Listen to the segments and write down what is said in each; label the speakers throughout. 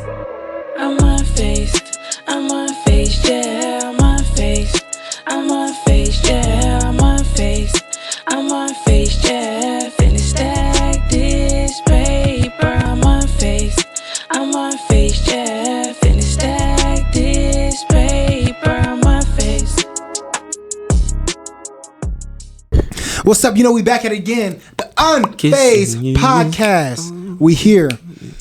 Speaker 1: I'm unfazed, I'm unfazed, yeah, I'm unfazed. I'm unfazed, yeah, I'm unfazed. I'm unfazed, yeah, finna stack this paper. I'm unfazed, I'm unfazed, yeah, finna stack this paper. I'm unfazed.
Speaker 2: What's up? You know, we back at it again. The Unphazed podcast. We here.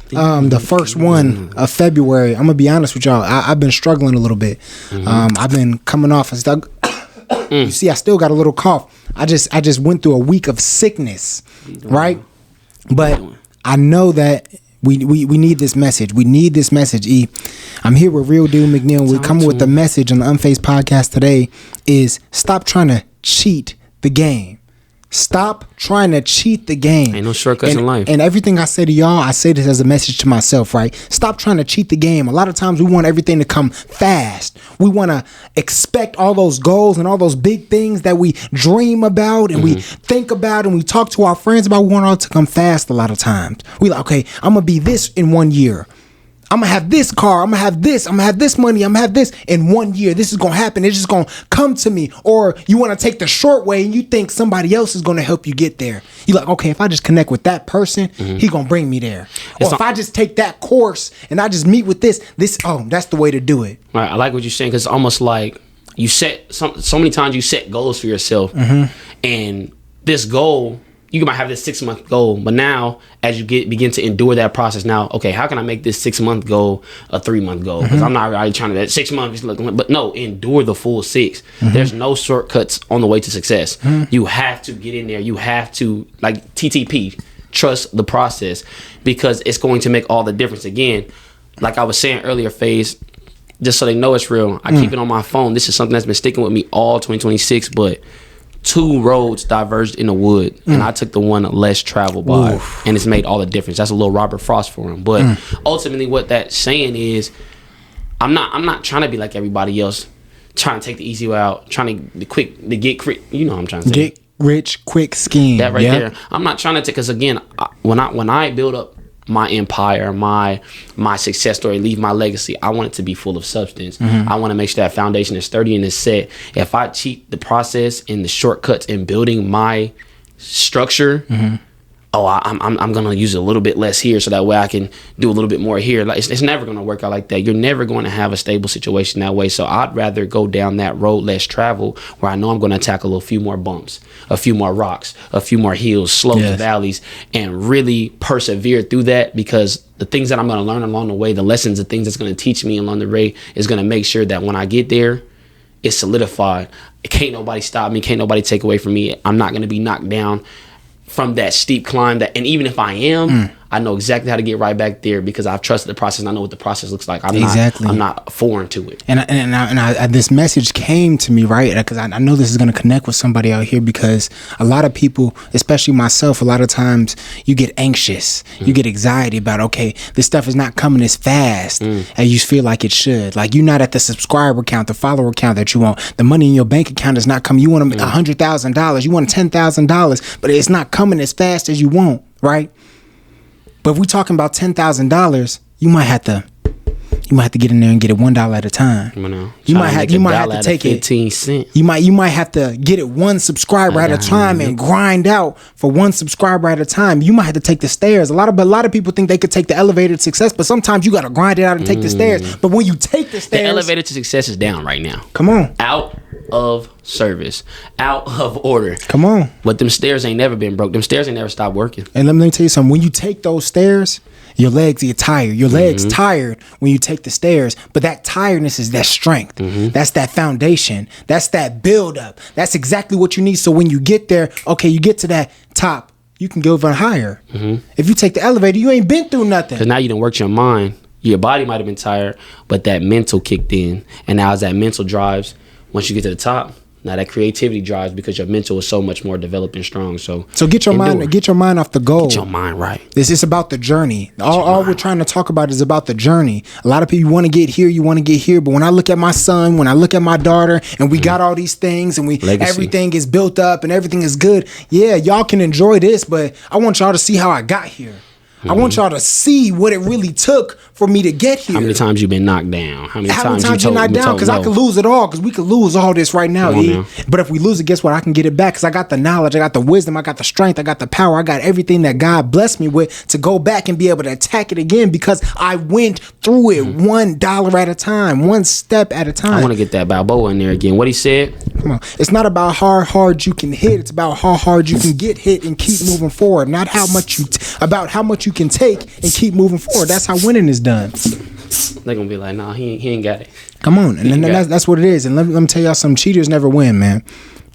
Speaker 2: The first one of February. I'm gonna be honest with y'all. I've been struggling a little bit. I've been coming off and stuff. You see, I still got a little cough. I just went through a week of sickness, right? But I know that we need this message. We need this message. I'm here with Real Dude McNeil. We're coming with the message on the Unphazed podcast today is stop trying to cheat the game. Stop trying to cheat the game.
Speaker 3: Ain't no shortcuts in life.
Speaker 2: And everything I say to y'all, I say this as a message to myself, right? Stop trying to cheat the game. A lot of times we want everything to come fast. We want to expect all those goals and all those big things that we dream about and we think about and we talk to our friends about. We want it all to come fast a lot of times. We like, okay, I'm going to be this in 1 year. I'm going to have this car. I'm going to have this. I'm going to have this money. I'm going to have this in 1 year. This is going to happen. It's just going to come to me. Or you want to take the short way and you think somebody else is going to help you get there. You're like, okay, if I just connect with that person, he going to bring me there. Or if I just take that course and I just meet with this, that's the way to do it.
Speaker 3: Right. I like what you're saying because it's almost like you set so many times you set goals for yourself. And this goal, you might have this 6-month goal, but now as you begin to endure that process, now, okay, how can I make this 6-month goal a 3-month goal? Because I'm not really trying to that 6 months, but no, endure the full 6. There's no shortcuts on the way to success. You have to get in there. You have to, like TTP, trust the process because it's going to make all the difference. Again, like I was saying earlier, Phaz, just so they know it's real, I keep it on my phone. This is something that's been sticking with me all 2026, but 2 roads diverged in the wood and I took the one less traveled by. And it's made all the difference. That's a little Robert Frost for him. But ultimately what that's saying is I'm not trying to be like everybody else, trying to take the easy way out, trying to get quick, you know what I'm trying to say.
Speaker 2: Get rich quick scheme.
Speaker 3: That right there. I'm not trying to take, because again, when I build up my empire, my success story, leave my legacy, I want it to be full of substance. I want to make sure that foundation is sturdy and is set. If I cheat the process and the shortcuts in building my structure, I'm gonna use a little bit less here so that way I can do a little bit more here. Like it's never gonna work out like that. You're never going to have a stable situation that way. So I'd rather go down that road less traveled, where I know I'm gonna tackle a few more bumps, a few more rocks, a few more hills, slopes, valleys, and really persevere through that, because the things that I'm gonna learn along the way, the lessons, the things that's gonna teach me along the way is gonna make sure that when I get there, it's solidified. Can't nobody stop me, can't nobody take away from me. I'm not gonna be knocked down from that steep climb, and even if I am, I know exactly how to get right back there because I've trusted the process and I know what the process looks like. I'm not foreign to it.
Speaker 2: And I this message came to me, right? Because I know this is going to connect with somebody out here, because a lot of people, especially myself, a lot of times you get anxious, you get anxiety about, okay, this stuff is not coming as fast as you feel like it should. Like you're not at the subscriber count, the follower count that you want. The money in your bank account is not coming. You want $100,000, you want $10,000, but it's not coming as fast as you want, right? But if we're talking about $10,000, you might have to get in there and get it $1 at a time. You might have to take
Speaker 3: 15 cents.
Speaker 2: You might have to get it 1 subscriber at a time and grind out for 1 subscriber at a time. You might have to take the stairs. A lot of people think they could take the elevator to success, but sometimes you got to grind it out and take the stairs. But when you take the stairs,
Speaker 3: the elevator to success is down right now.
Speaker 2: Come on,
Speaker 3: out of service, out of order.
Speaker 2: Come on.
Speaker 3: But them stairs ain't never been broke. Them stairs ain't never stopped working.
Speaker 2: And let me tell you something. When you take those stairs, your legs get tired. Your legs tired when you take the stairs. But that tiredness is that strength. That's that foundation. That's that build up. That's exactly what you need. So when you get there, okay, you get to that top, you can go even higher. If you take the elevator, you ain't been through nothing.
Speaker 3: Because now you done worked your mind. Your body might have been tired, but that mental kicked in. And now as that mental drives, once you get to the top, now that creativity drives because your mental is so much more developed and strong. So
Speaker 2: get your mind off the goal.
Speaker 3: Get your mind right.
Speaker 2: This is about the journey. All we're trying to talk about is about the journey. A lot of people want to get here, but when I look at my son, when I look at my daughter, and we got all these things, and everything is built up and everything is good. Yeah, y'all can enjoy this, but I want y'all to see how I got here. I want y'all to see what it really took for me to get here.
Speaker 3: How many times you been knocked down? How many times
Speaker 2: you knocked down? Because I could lose it all. Because we could lose all this right now, E. But if we lose it, guess what? I can get it back. Because I got the knowledge, I got the wisdom, I got the strength, I got the power, I got everything that God blessed me with to go back and be able to attack it again. Because I went through it $1 at a time, one step at a time.
Speaker 3: I want to get that Balboa in there again. What he said?
Speaker 2: Come on. It's not about how hard you can hit. It's about how hard you can get hit and keep moving forward. Not how much about how much you can take and keep moving forward. That's how winning is done.
Speaker 3: They're gonna be like, nah, he ain't got it.
Speaker 2: Come on. And then that's what it is. And let me tell y'all something. Cheaters never win, man.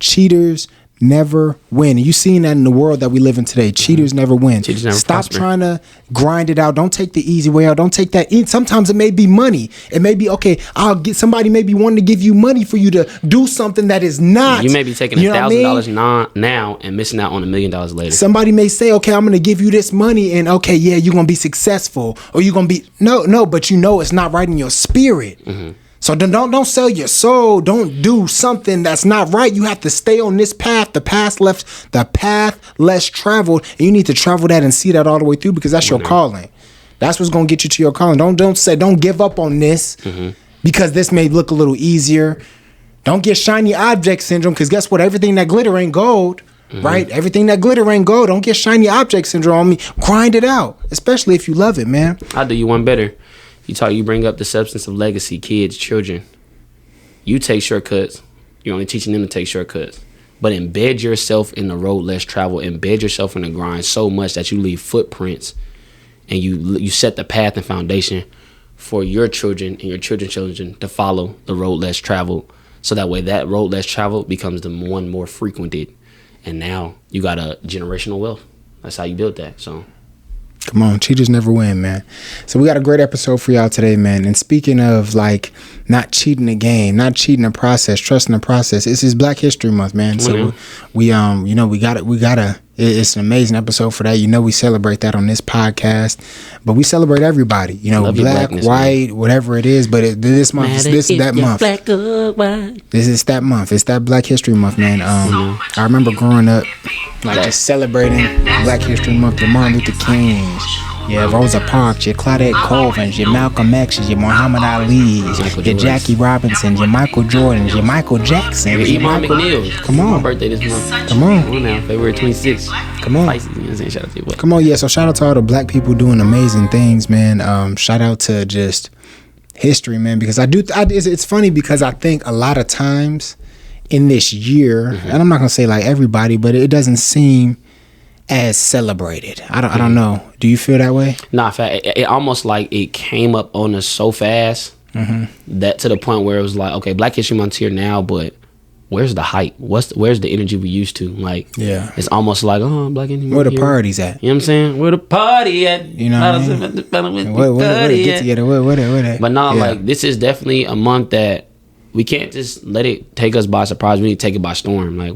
Speaker 2: Cheaters never win. And you seen that in the world that we live in today. Cheaters never win.
Speaker 3: Cheaters never
Speaker 2: Stop
Speaker 3: prosper.
Speaker 2: trying to grind it out. Don't take the easy way out. Don't take that in. Sometimes it may be money. It may be, okay, I'll get somebody maybe wanting to give you money for you to do something that is not.
Speaker 3: You may be taking $1,000 now and missing out on $1 million later.
Speaker 2: Somebody may say, okay, I'm going to give you this money and okay, yeah, you're going to be successful or you're going to be, no, but you know it's not right in your spirit. Mm-hmm. So don't sell your soul. Don't do something that's not right. You have to stay on this path, the path less traveled, and you need to travel that and see that all the way through because that's your calling. That's what's gonna get you to your calling. Don't give up on this because this may look a little easier. Don't get shiny object syndrome because guess what? Everything that glitter ain't gold. Right? Everything that glitter ain't gold. Don't get shiny object syndrome on me. Grind it out, especially if you love it, man.
Speaker 3: I'll do you one better. You bring up the substance of legacy, kids, children. You take shortcuts. You're only teaching them to take shortcuts. But embed yourself in the road less traveled. Embed yourself in the grind so much that you leave footprints and you set the path and foundation for your children and your children's children to follow the road less traveled. So that way that road less traveled becomes the one more frequented. And now you got a generational wealth. That's how you build that. So
Speaker 2: come on, cheaters never win, man. So we got a great episode for y'all today, man. And speaking of like not cheating the game, not cheating the process, trusting the process, this is Black History Month, man. So we gotta. It's an amazing episode for that. We celebrate that on this podcast, but we celebrate everybody. Black, white, man. Whatever it is. But this month, this is that month.
Speaker 3: Black or white.
Speaker 2: This is that month. It's that Black History Month, man. I remember growing up, like just celebrating Black History Month, your Martin Luther Kings, your Rosa Parks, your Claudette Colvins, your Malcolm X's, your Muhammad Ali's, your Jackie Robinsons, your Michael Jordans, your Michael Jacksons, your
Speaker 3: Eman McNeil.
Speaker 2: Come on.
Speaker 3: My birthday this month.
Speaker 2: Come on.
Speaker 3: Come on now, February 26th.
Speaker 2: Come on.
Speaker 3: Shout out to you, boy.
Speaker 2: Come on, yeah. So shout out to all the Black people doing amazing things, man. Shout out to just history, man, because it's funny because I think a lot of times in this year, and I'm not gonna say like everybody, but it doesn't seem as celebrated. I don't know. Do you feel that way?
Speaker 3: Nah, it almost like it came up on us so fast that to the point where it was like, okay, Black History Month's here now, but where's the hype? Where's the energy we used to? Like,
Speaker 2: yeah,
Speaker 3: it's almost like, oh, Black History Month.
Speaker 2: Where the party's at?
Speaker 3: You know what I'm saying? Where the party at?
Speaker 2: You know what I mean? Where they get together? Where?
Speaker 3: But like this is definitely a month that we can't just let it take us by surprise. We need to take it by storm. Like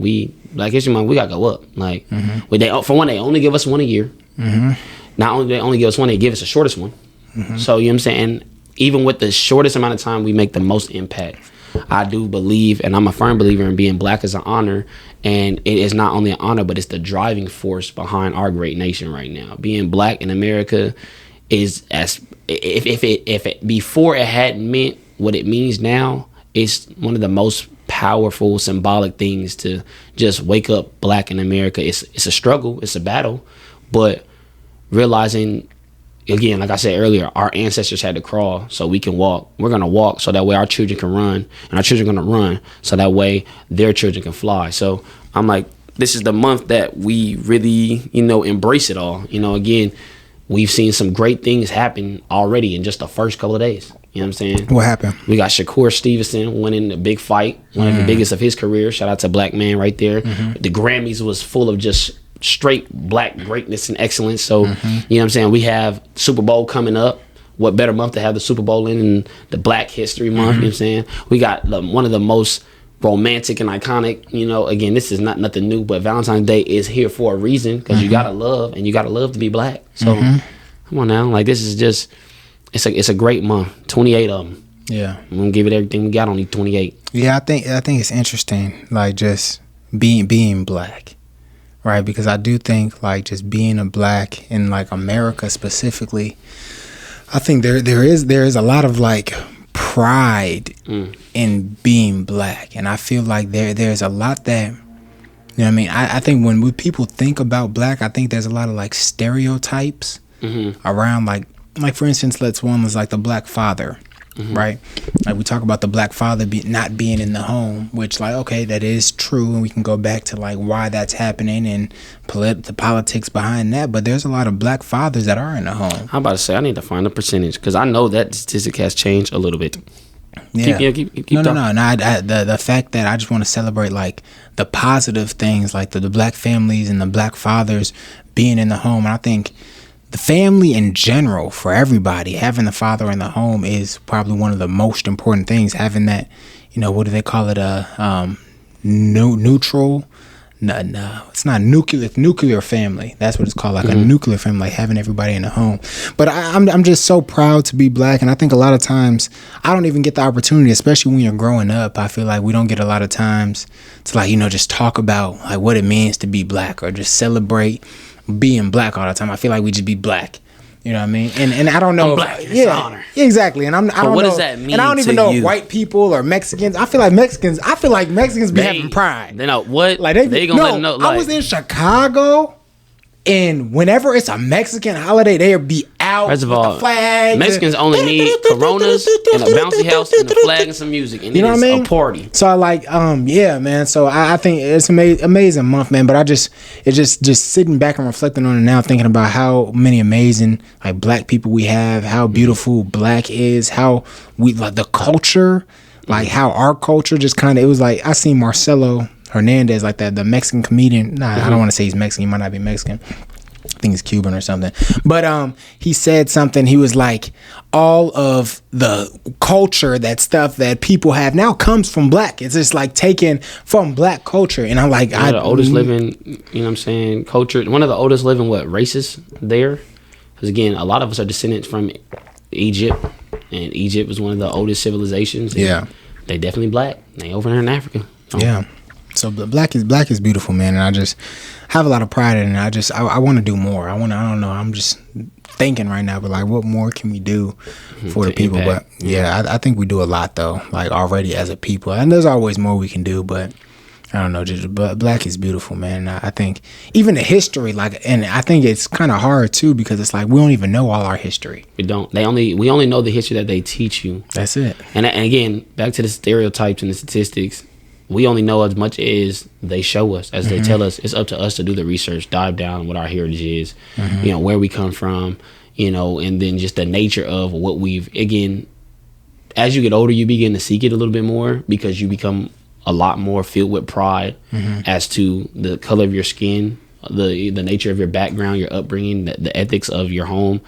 Speaker 3: Black History Month, we gotta go up. Like for one, they only give us one a year. Not only they only give us one, they give us the shortest one. So you know what I'm saying? Even with the shortest amount of time, we make the most impact. I do believe, and I'm a firm believer in being Black as an honor, and it is not only an honor, but it's the driving force behind our great nation right now. Being Black in America is if it before it hadn't meant what it means now, it's one of the most powerful symbolic things to just wake up Black in America. It's a struggle, it's a battle, but realizing, again, like I said earlier, our ancestors had to crawl so we can walk. We're going to walk so that way our children can run, and our children are going to run so that way their children can fly. So I'm like, this is the month that we really, embrace it all. Again, we've seen some great things happen already in just the first couple of days. You know what I'm saying?
Speaker 2: What happened? We
Speaker 3: got Shakur Stevenson winning a big fight, one of the biggest of his career. Shout out to Black man right there. The Grammys was full of just straight Black greatness and excellence. So, you know what I'm saying? We have Super Bowl coming up. What better month to have the Super Bowl in the Black History Month? You know what I'm saying? We got one of the most romantic and iconic, again, this is not nothing new, but Valentine's Day is here for a reason because you gotta love, and you gotta love to be Black. So come on now, like this is just, it's a great month. 28 of them.
Speaker 2: Yeah,
Speaker 3: I'm gonna give it everything we got. Only 28.
Speaker 2: Yeah, I think it's interesting, like just being Black, right? Because I do think like just being a black in like America specifically, I think there is a lot of like pride in being black, and I feel like there's a lot that, you know what I mean, I think when people think about black, I think there's a lot of like stereotypes around like for instance, one was like the black father, right? Like we talk about the black father not being in the home, which like, okay, that is true, and we can go back to like why that's happening and the politics behind that, but there's a lot of black fathers that are in the home.
Speaker 3: I'm about to say I need to find a percentage because I know that statistic has changed a little bit.
Speaker 2: Yeah.
Speaker 3: Keep
Speaker 2: No. The fact that I just want to celebrate like the positive things, like the black families and the black fathers being in the home. And I think the family in general, for everybody, having the father in the home is probably one of the most important things. Having that, you know, what do they call it? Neutral. No, it's not nuclear family. That's what it's called, like a nuclear family, like having everybody in the home. But I'm just so proud to be black, and I think a lot of times I don't even get the opportunity, especially when you're growing up. I feel like we don't get a lot of times to like, you know, just talk about like what it means to be black or just celebrate being black all the time. I feel like we just be black. You know what I mean? And I don't know.
Speaker 3: It's an honor.
Speaker 2: Exactly. And I don't know.
Speaker 3: What does that mean?
Speaker 2: And I don't even know if white people or Mexicans. I feel like Mexicans be having pride.
Speaker 3: They know what?
Speaker 2: Like
Speaker 3: they gonna let them know. Like,
Speaker 2: I was in Chicago, and whenever it's a Mexican holiday, they'll be out
Speaker 3: first of
Speaker 2: with
Speaker 3: all,
Speaker 2: the flags.
Speaker 3: Mexicans only need Coronas and a bouncy house and a flag and some music, and
Speaker 2: you know what I mean?
Speaker 3: A party.
Speaker 2: So I like, yeah, man. So I think it's amazing month, man. But it's just sitting back and reflecting on it now, thinking about how many amazing like black people we have, how beautiful black is, how we like the culture, like how our culture just kind of. It was like I seen Marcelo Hernandez, like that, the Mexican comedian. I don't want to say he's Mexican. He might not be Mexican. I think he's Cuban or something. But he said something. He was like, all of the culture, that stuff that people have now comes from black. It's just like taken from black culture. And I'm like,
Speaker 3: the oldest living, you know what I'm saying, culture. One of the oldest living, races there? Because again, a lot of us are descendants from Egypt. And Egypt was one of the oldest civilizations.
Speaker 2: Yeah.
Speaker 3: They definitely black. They over there in Africa.
Speaker 2: Yeah. So black is beautiful, man, and I just have a lot of pride in it. I want to do more. I don't know. I'm just thinking right now, but like, what more can we do for the people?
Speaker 3: Impact.
Speaker 2: But yeah, I think we do a lot though, like already as a people, and there's always more we can do. But I don't know. But black is beautiful, man. I think even the history, like, and I think it's kind of hard too because it's like we don't even know all our history.
Speaker 3: We don't. We only know the history that they teach you.
Speaker 2: That's it.
Speaker 3: And again, back to the stereotypes and the statistics. We only know as much as they show us, as they tell us. It's up to us to do the research, dive down what our heritage is, you know, where we come from, you know, and then just the nature of what we've, again, as you get older, you begin to seek it a little bit more because you become a lot more filled with pride as to the color of your skin, the nature of your background, your upbringing, the ethics of your home.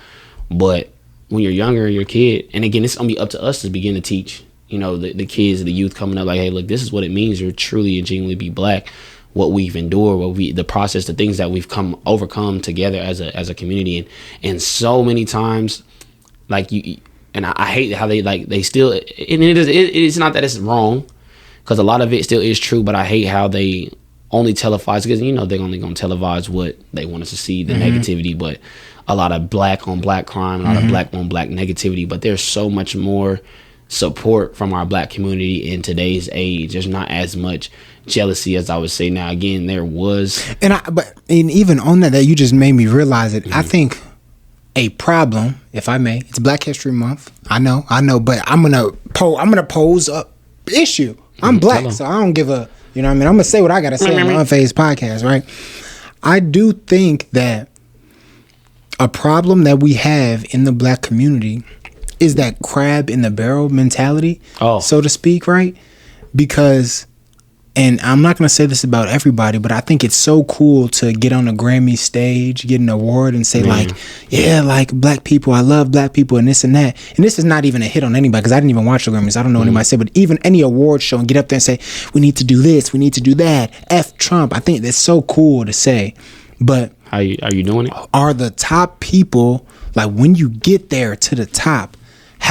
Speaker 3: But when you're younger, you're a kid, and again, it's going to be up to us to begin to teach, you know, the kids, the youth coming up, like, hey, look, this is what it means to truly and genuinely be black. What we've endured, the process, the things that we've overcome together as a community, and so many times, like and I hate how they still, and it's not that it's wrong, because a lot of it still is true, but I hate how they only televise, because you know they're only gonna televise what they want us to see, the negativity, but a lot of black on black crime, a lot of black on black negativity, but there's so much more support from our black community in today's age. There's not as much jealousy as I would say now. Again, there was, and
Speaker 2: even on that you just made me realize it. I think a problem, if I may, it's Black History Month. I know, but I'm gonna pose a issue. I'm black, so I don't give a, you know what I mean? I'm gonna say what I gotta say on the Unphazed podcast, right? I do think that a problem that we have in the black community is that crab in the barrel mentality, so to speak, right? Because, and I'm not going to say this about everybody, but I think it's so cool to get on a Grammy stage, get an award, and say, like, yeah, like, black people, I love black people, and this and that. And this is not even a hit on anybody, because I didn't even watch the Grammys. I don't know what anybody said, but even any award show and get up there and say, we need to do this, we need to do that, F Trump. I think that's so cool to say. But
Speaker 3: are you doing it?
Speaker 2: Are the top people, like, when you get there to the top,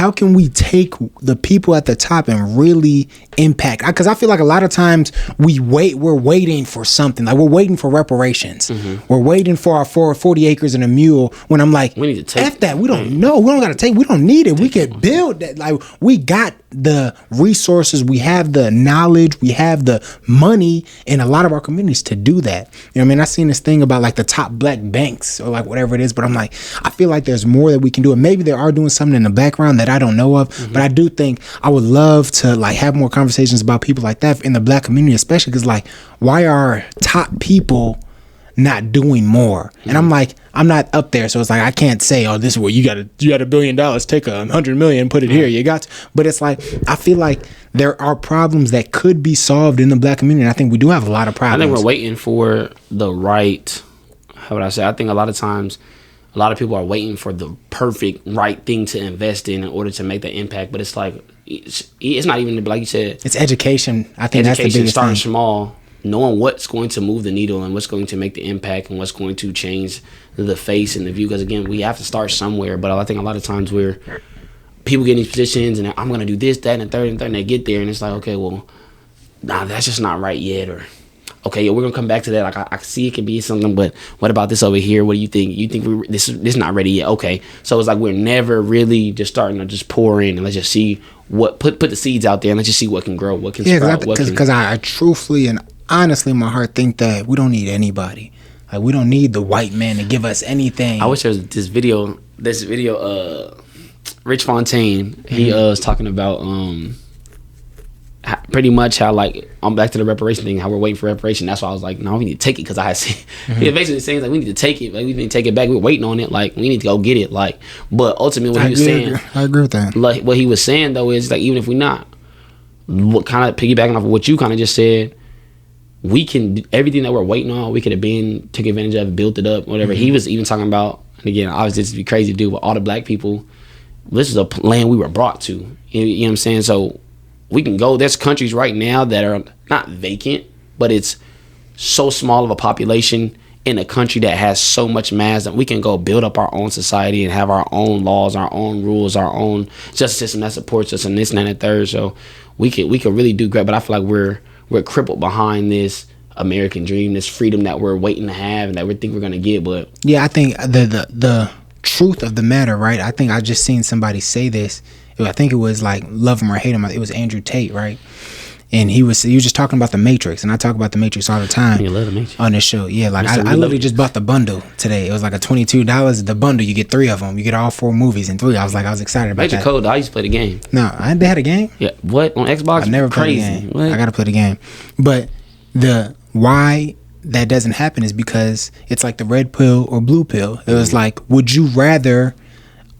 Speaker 2: how can we take the people at the top and really impact? Because I feel like a lot of times we're waiting for something. Like we're waiting for reparations. We're waiting for our 40 acres and a mule. When I'm like,
Speaker 3: we need to take
Speaker 2: F that. We don't know. We don't got to take. We don't need it. We could build that. Like we got the resources. We have the knowledge. We have the money in a lot of our communities to do that. You know what I mean? I seen this thing about like the top black banks or like whatever it is, but I'm like, I feel like there's more that we can do. And maybe they are doing something in the background that I don't know of, but I do think I would love to like have more conversations about people like that in the black community, especially because like, why are top people not doing more? And I'm like, I'm not up there, so it's like I can't say, oh, this is where you got $1 billion, take $100 million, put it here, you got to. But it's like I feel like there are problems that could be solved in the black community, and I think we do have a lot of problems.
Speaker 3: I think we're waiting for the right, how would I say, I think a lot of times a lot of people are waiting for the perfect right thing to invest in order to make the impact, but it's like it's not even, like you said,
Speaker 2: it's education. I think that's the biggest
Speaker 3: starting
Speaker 2: thing.
Speaker 3: small, knowing what's going to move the needle and what's going to make the impact and what's going to change the face and the view. Because again, we have to start somewhere. But I think a lot of times people get in these positions and I'm going to do this, that, and the third, and they get there and it's like, okay, well, nah, that's just not right yet. Or, okay, yeah, we're going to come back to that. Like I see it could be something, but what about this over here? What do you think? You think this is not ready yet? Okay. So it's like we're never really just starting to just pour in and let's just see put the seeds out there and let's just see what can grow, what can sprout.
Speaker 2: Because I truthfully and honestly in my heart think that we don't need anybody. Like we don't need the white man to give us anything.
Speaker 3: I wish there was this video Rich Fontaine, he was talking about pretty much how, like, I'm back to the reparation thing, how we're waiting for reparation. That's why I was like, no, we need to take it, because I had seen he basically saying like we need to take it, like we need to take it back, we're waiting on it, like we need to go get it, like. But ultimately what he was saying,
Speaker 2: I agree with that.
Speaker 3: Like what he was saying though is like, even if we're not, what kind of piggybacking off of what you kind of just said, we can, everything that we're waiting on, we could have been took advantage of, built it up, whatever. He was even talking about, and again, obviously this would be crazy to do, but all the black people, this is a land we were brought to. You know what I'm saying? So we can go. There's countries right now that are not vacant, but it's so small of a population in a country that has so much mass that we can go build up our own society and have our own laws, our own rules, our own justice system that supports us, and this and that and the third. So we could really do great. But I feel like we're crippled behind this American dream, this freedom that we're waiting to have and that we think we're gonna get. But
Speaker 2: yeah, I think the truth of the matter, right? I think I just seen somebody say this. I think it was like love him or hate him. It was Andrew Tate, right? And he was just talking about the Matrix, and I talk about the Matrix all the time.
Speaker 3: You love the Matrix
Speaker 2: on this show. Yeah, like I literally just bought the bundle today. It was like a $22 the bundle. You get 3 of them. You get all 4 movies in 3. I was excited about
Speaker 3: Major
Speaker 2: that.
Speaker 3: Code. I used to play the game.
Speaker 2: No, they had a game.
Speaker 3: Yeah, what on Xbox?
Speaker 2: I never played the game. I gotta play the game. But the why that doesn't happen is because it's like the red pill or blue pill. It was like, would you rather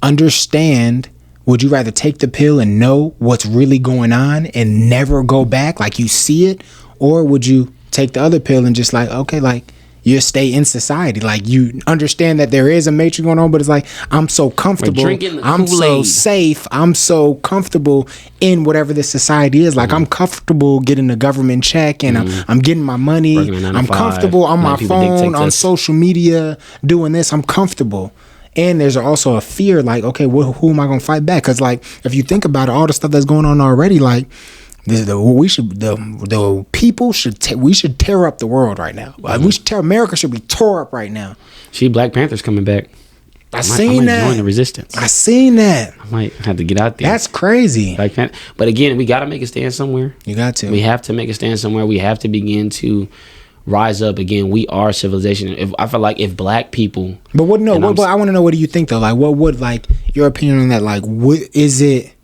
Speaker 2: understand? Would you rather take the pill and know what's really going on and never go back, like you see it? Or would you take the other pill and just like, okay, like you stay in society, like you understand that there is a matrix going on, but it's like, I'm so comfortable, I'm so safe, I'm so comfortable in whatever this society is. Like I'm comfortable getting the government check and I'm getting my money. I'm comfortable on my phone, on social media, doing this. I'm comfortable. And there's also a fear, like, okay, who am I gonna fight back? Because, like, if you think about it, all the stuff that's going on already, like, we should tear up the world right now. Like, America should be tore up right now.
Speaker 3: See, Black Panther's coming back.
Speaker 2: I seen that.
Speaker 3: Join the resistance.
Speaker 2: I seen that.
Speaker 3: I might have to get out there.
Speaker 2: That's crazy.
Speaker 3: Black Panther. But again, we got to make a stand somewhere.
Speaker 2: You got to.
Speaker 3: We have to make a stand somewhere. We have to begin to rise up again. We are civilization. I feel like if black people,
Speaker 2: but I want to know, what do you think though? Like, what would, like, your opinion on that? Like, what is it?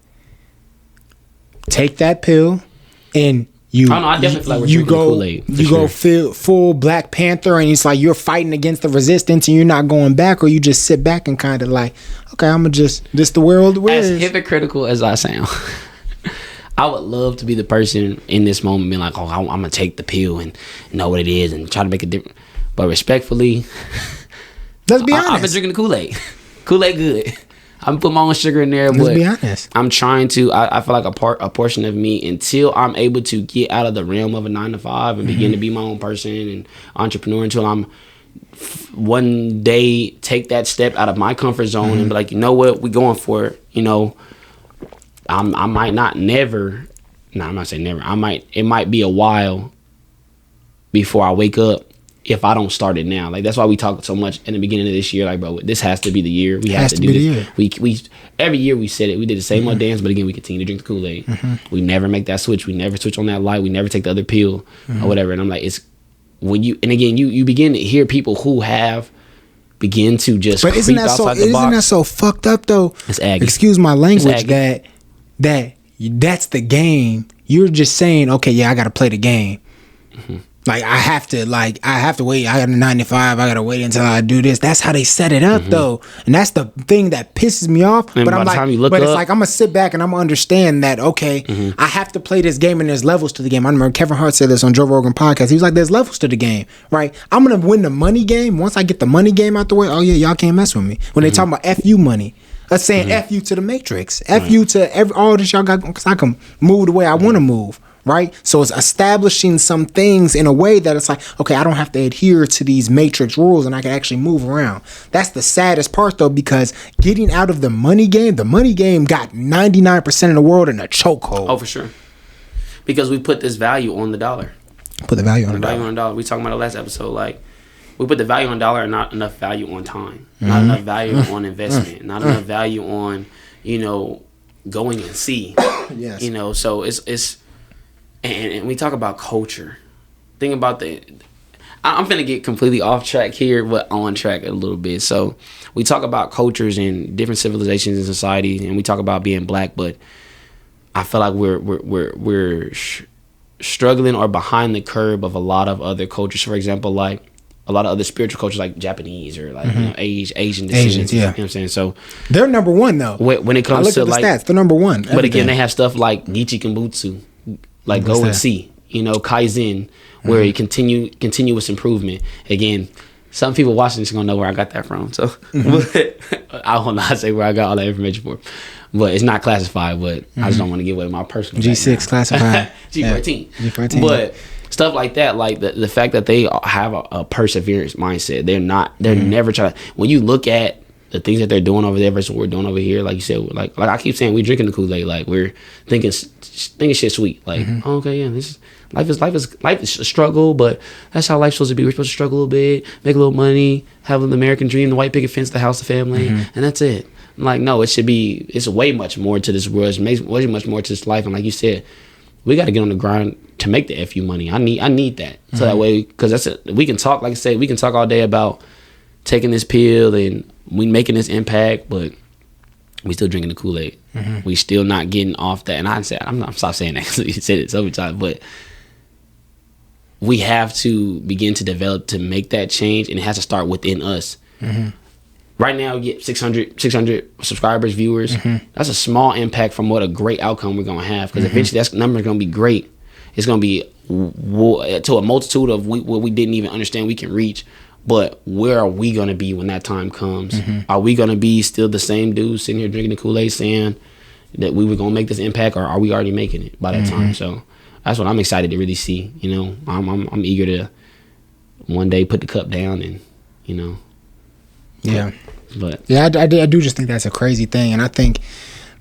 Speaker 2: Take that pill, and you. I definitely feel like we're drinking Kool-Aid. You go full Black Panther, and it's like you're fighting against the resistance, and you're not going back, or you just sit back and kind of like, okay, I'm gonna just this the world is.
Speaker 3: As hypocritical as I sound. I would love to be the person in this moment being like, oh, I'm going to take the pill and know what it is and try to make a difference. But respectfully,
Speaker 2: let's be honest.
Speaker 3: I've been drinking the Kool-Aid. Kool-Aid good. I'm putting my own sugar in there.
Speaker 2: Let's be honest.
Speaker 3: I'm trying to, I feel like a portion of me, until I'm able to get out of the realm of a 9-to-5 and begin to be my own person and entrepreneur, until I'm one day take that step out of my comfort zone and be like, you know what, we going for it, you know. I might not never. No, I'm not saying never. It might be a while before I wake up if I don't start it now. Like, that's why we talk so much in the beginning of this year. Like, bro, this has to be the year. We have to do this. We every year we said it. We did the same old dance, but again, we continue to drink the Kool-Aid. We never make that switch. We never switch on that light. We never take the other pill or whatever. And I'm like, it's when you, and again, you begin to hear people who have begin to just
Speaker 2: but isn't that so fucked up though?
Speaker 3: It's aggy.
Speaker 2: Excuse my language. That's the game. You're just saying, okay, yeah, I got to play the game. Like, I have to wait. I got a 9 to 5. I got to wait until I do this. That's how they set it up, though. And that's the thing that pisses me off.
Speaker 3: And
Speaker 2: but I'm like, it's like, I'm going to sit back and I'm going to understand that, okay, I have to play this game and there's levels to the game. I remember Kevin Hart said this on Joe Rogan podcast. He was like, there's levels to the game, right? I'm going to win the money game. Once I get the money game out the way, oh, yeah, y'all can't mess with me. When they talking about F-U money. Us saying F you to the Matrix. F you to all this y'all got, because I can move the way I want to move. Right? So it's establishing some things in a way that it's like, okay, I don't have to adhere to these matrix rules and I can actually move around. That's the saddest part though, because getting out of the money game got 99% of the world in a chokehold.
Speaker 3: Oh, for sure. Because we put this value on the dollar.
Speaker 2: Put the value on the dollar.
Speaker 3: We talking about the last episode, like, we put the value on dollar and not enough value on time. Not enough value on investment. Not enough value on, going and see.
Speaker 2: Yes.
Speaker 3: So it's and we talk about culture. Think about I'm finna get completely off track here, but on track a little bit. So we talk about cultures and different civilizations in society, and we talk about being black, but I feel like we're struggling or behind the curve of a lot of other cultures. For example, like a lot of other spiritual cultures, like Japanese or like Asian descendants.
Speaker 2: Yeah.
Speaker 3: You know what I'm saying? So
Speaker 2: they're number one though.
Speaker 3: When it comes to
Speaker 2: the
Speaker 3: like
Speaker 2: stats, they're number one.
Speaker 3: But again, they have stuff like Nichi Kenbutsu. Like, go and see, Kaizen, where you continuous improvement. Again, some people watching this are gonna know where I got that from. So, but I will not say where I got all that information from. But it's not classified. But I just don't want to give away my personal
Speaker 2: G6 classified,
Speaker 3: G14.
Speaker 2: Yeah. G14.
Speaker 3: But stuff like that, like the fact that they have a perseverance mindset. They're never trying. When you look at the things that they're doing over there versus what we're doing over here, like you said, like I keep saying, we're drinking the Kool-Aid, like we're thinking shit sweet, like oh, okay, yeah, this is life is a struggle, but that's how life's supposed to be. We're supposed to struggle a little bit, make a little money, have an American dream, the white picket fence, the house, the family, and that's it. I'm like, no, it's way much more to this world. It's way much more to this life, and like you said, we got to get on the grind to make the FU money. I need that, so that way, because that's it. We can talk, like I said, we can talk all day about taking this pill and we making this impact, but we still drinking the Kool-Aid. We still not getting off that. And I'm not stop saying that. You said it so many times, but we have to begin to develop to make that change, and it has to start within us. Right now, we get 600 subscribers, viewers. That's a small impact from what a great outcome we're gonna have, because eventually that number is gonna be great. It's gonna be to a multitude of what we didn't even understand we can reach. But where are we going to be when that time comes? Are we going to be still the same dude sitting here drinking the Kool-Aid saying that we were going to make this impact, or are we already making it by that time? So that's what I'm excited to really see. I'm eager to one day put the cup down and,
Speaker 2: Yeah.
Speaker 3: But
Speaker 2: yeah, I do just think that's a crazy thing. And I think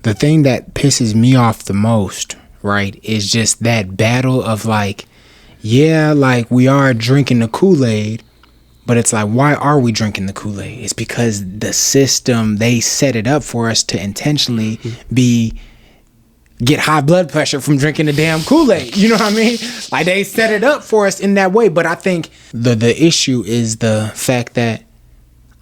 Speaker 2: the thing that pisses me off the most, right, is just that battle of like, yeah, like we are drinking the Kool-Aid, but it's like, why are we drinking the Kool-Aid? It's because the system, they set it up for us to intentionally get high blood pressure from drinking the damn Kool-Aid. You know what I mean? Like, they set it up for us in that way. But I think the issue is the fact that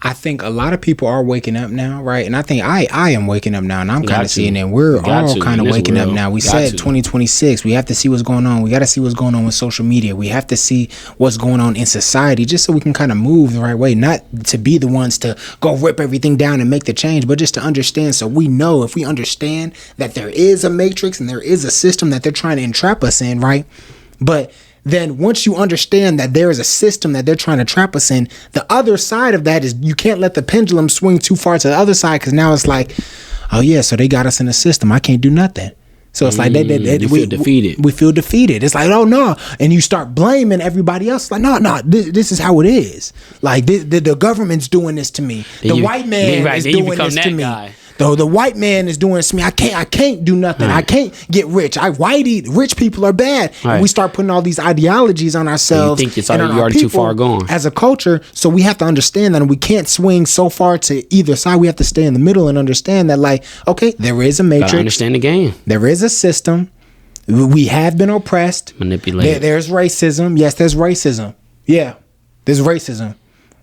Speaker 2: I think a lot of people are waking up now, right? And I think I am waking up now, and I'm kind of seeing it. We're all kind of waking up now. We said 2026. We have to see what's going on. We got to see what's going on with social media. We have to see what's going on in society, just so we can kind of move the right way. Not to be the ones to go rip everything down and make the change, but just to understand, so we know, if we understand that there is a matrix and there is a system that they're trying to entrap us in, right? But then once you understand that there is a system that they're trying to trap us in, the other side of that is you can't let the pendulum swing too far to the other side, because now it's like, oh yeah, so they got us in a system. I can't do nothing. So it's like we feel defeated. We feel defeated. It's like, oh no, and you start blaming everybody else. Like, no, this is how it is. Like the government's doing this to me. The white man is doing this to me. The white man is doing this to me. I can't do nothing.
Speaker 3: Right.
Speaker 2: I can't get rich. Rich people are bad.
Speaker 3: Right.
Speaker 2: And we start putting all these ideologies on ourselves.
Speaker 3: You think it's
Speaker 2: and
Speaker 3: already,
Speaker 2: on
Speaker 3: you're
Speaker 2: our
Speaker 3: already too
Speaker 2: people
Speaker 3: far gone.
Speaker 2: as a culture. So we have to understand that, and we can't swing so far to either side. We have to stay in the middle and understand that, like, okay, there is a matrix.
Speaker 3: Gotta understand the game.
Speaker 2: There is a system. We have been oppressed.
Speaker 3: Manipulated.
Speaker 2: There's racism. Yes, there's racism. Yeah, there's racism.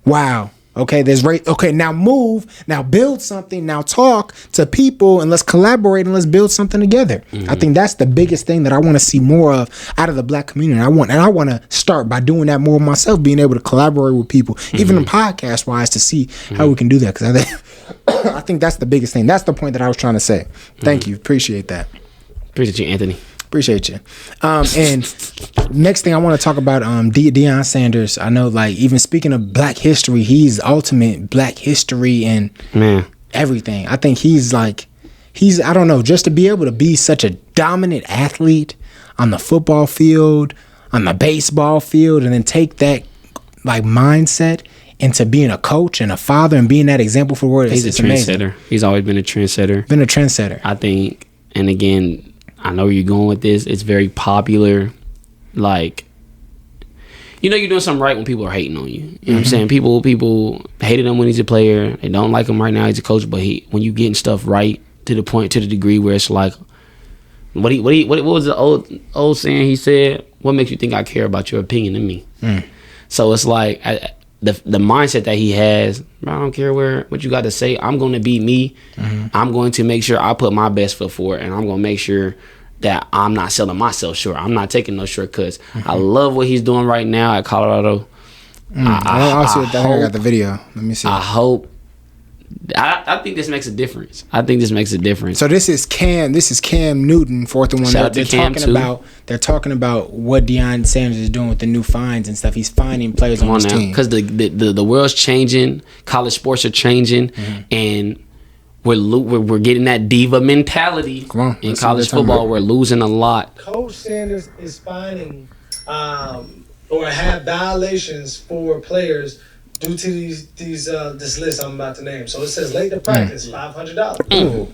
Speaker 2: Wow. Okay, there's okay, now move. Now build something. Now talk to people and let's collaborate and let's build something together. I think that's the biggest thing that I want to see more of out of the black community. I want to start by doing that more myself, being able to collaborate with people, even in podcast wise, to see how we can do that. Because I think that's the biggest thing. That's the point that I was trying to say. Thank you. Appreciate that.
Speaker 3: Appreciate you, Anthony.
Speaker 2: Appreciate you. And next thing I want to talk about Deion Sanders. I know, like, even speaking of black history, he's ultimate black history and everything. I think he's I don't know, just to be able to be such a dominant athlete on the football field, on the baseball field, and then take that like mindset into being a coach and a father and being that example for the world.
Speaker 3: He's a trendsetter. Amazing. He's always been a trendsetter. I think, and again, I know where you're going with this. It's very popular. Like, you know, you're doing something right when people are hating on you. You know what I'm saying? People hated him when he's a player. They don't like him right now. He's a coach. But when you getting stuff right to the degree where it's like, what was the old saying he said? What makes you think I care about your opinion of me? So it's like, the mindset that he has, I don't care what you got to say. I'm going to be me. I'm going to make sure I put my best foot forward, and I'm going to make sure that I'm not selling myself short. I'm not taking no shortcuts. I love what he's doing right now at Colorado.
Speaker 2: I got the video. Let me see.
Speaker 3: I think this makes a difference.
Speaker 2: So this is Cam Newton, fourth and one. They're talking about what Deion Sanders is doing with the new fines and stuff. He's finding players on his team
Speaker 3: because the world's changing. College sports are changing, and we're getting that diva mentality in college football. We're losing a lot.
Speaker 4: Coach Sanders is finding or have violations for players due to this list I'm about to name. So it says late to practice, $500.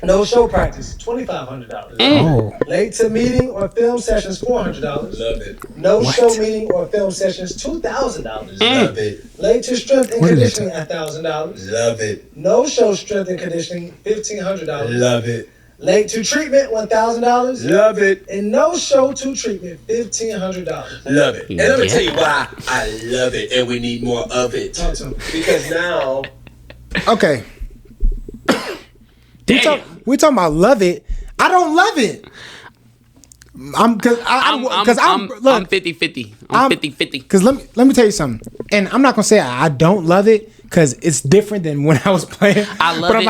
Speaker 4: No show practice, $2,500. Late to meeting or film sessions, $400.
Speaker 5: Love it.
Speaker 4: No show meeting or film sessions, $2,000.
Speaker 5: Love it.
Speaker 4: Late to strength and conditioning, $1,000.
Speaker 5: Love it.
Speaker 4: No show strength and conditioning, $1,500.
Speaker 5: Love it.
Speaker 4: Late to treatment, $1,000.
Speaker 5: Love it.
Speaker 4: And no show to treatment, $1,500.
Speaker 5: Love it. And let me tell you why I love it, and we need more of it.
Speaker 4: Talk to me.
Speaker 5: Because now,
Speaker 2: okay, we talking about love it. I don't love it. I'm
Speaker 3: 50-50. I'm 50-50.
Speaker 2: Because let me tell you something. And I'm not gonna say I don't love it because it's different than when I was playing.
Speaker 3: I love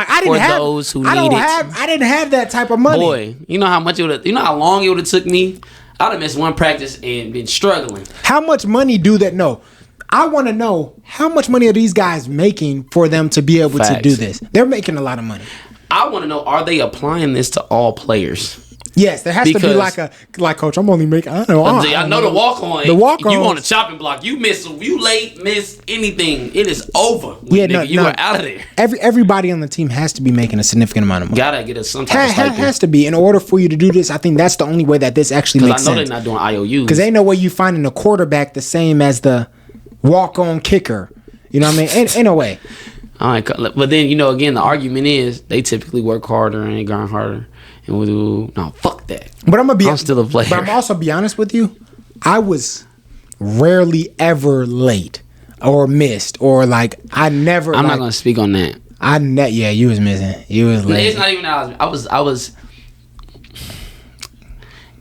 Speaker 3: those who need it.
Speaker 2: I didn't have that type of money.
Speaker 3: Boy, you know how long it would have took me? I'd have missed one practice and been struggling.
Speaker 2: How much money do that? No. I want to know how much money are these guys making for them to be able to do this? They're making a lot of money.
Speaker 3: I want to know, are they applying this to all players?
Speaker 2: Yes, there has to be like coach. I'm only making. I know
Speaker 3: the walk on.
Speaker 2: The walk on.
Speaker 3: You on the chopping block. You miss anything. It is over. You are out of there.
Speaker 2: Everybody on the team has to be making a significant amount of money.
Speaker 3: Gotta get us some type of stipend.
Speaker 2: Has to be in order for you to do this. I think that's the only way that this actually makes sense.
Speaker 3: I know they're not doing IOUs.
Speaker 2: Because ain't no way you finding a quarterback the same as the walk on kicker. You know what I mean? Ain't no way.
Speaker 3: All right, but then again, the argument is they typically work harder and they grind harder. And we do fuck that.
Speaker 2: But I'm
Speaker 3: still a player.
Speaker 2: But I'm also be honest with you. I was rarely ever late or missed or like I never.
Speaker 3: I'm not gonna speak on that.
Speaker 2: Yeah, you was missing. You was late.
Speaker 3: It's not even that I was.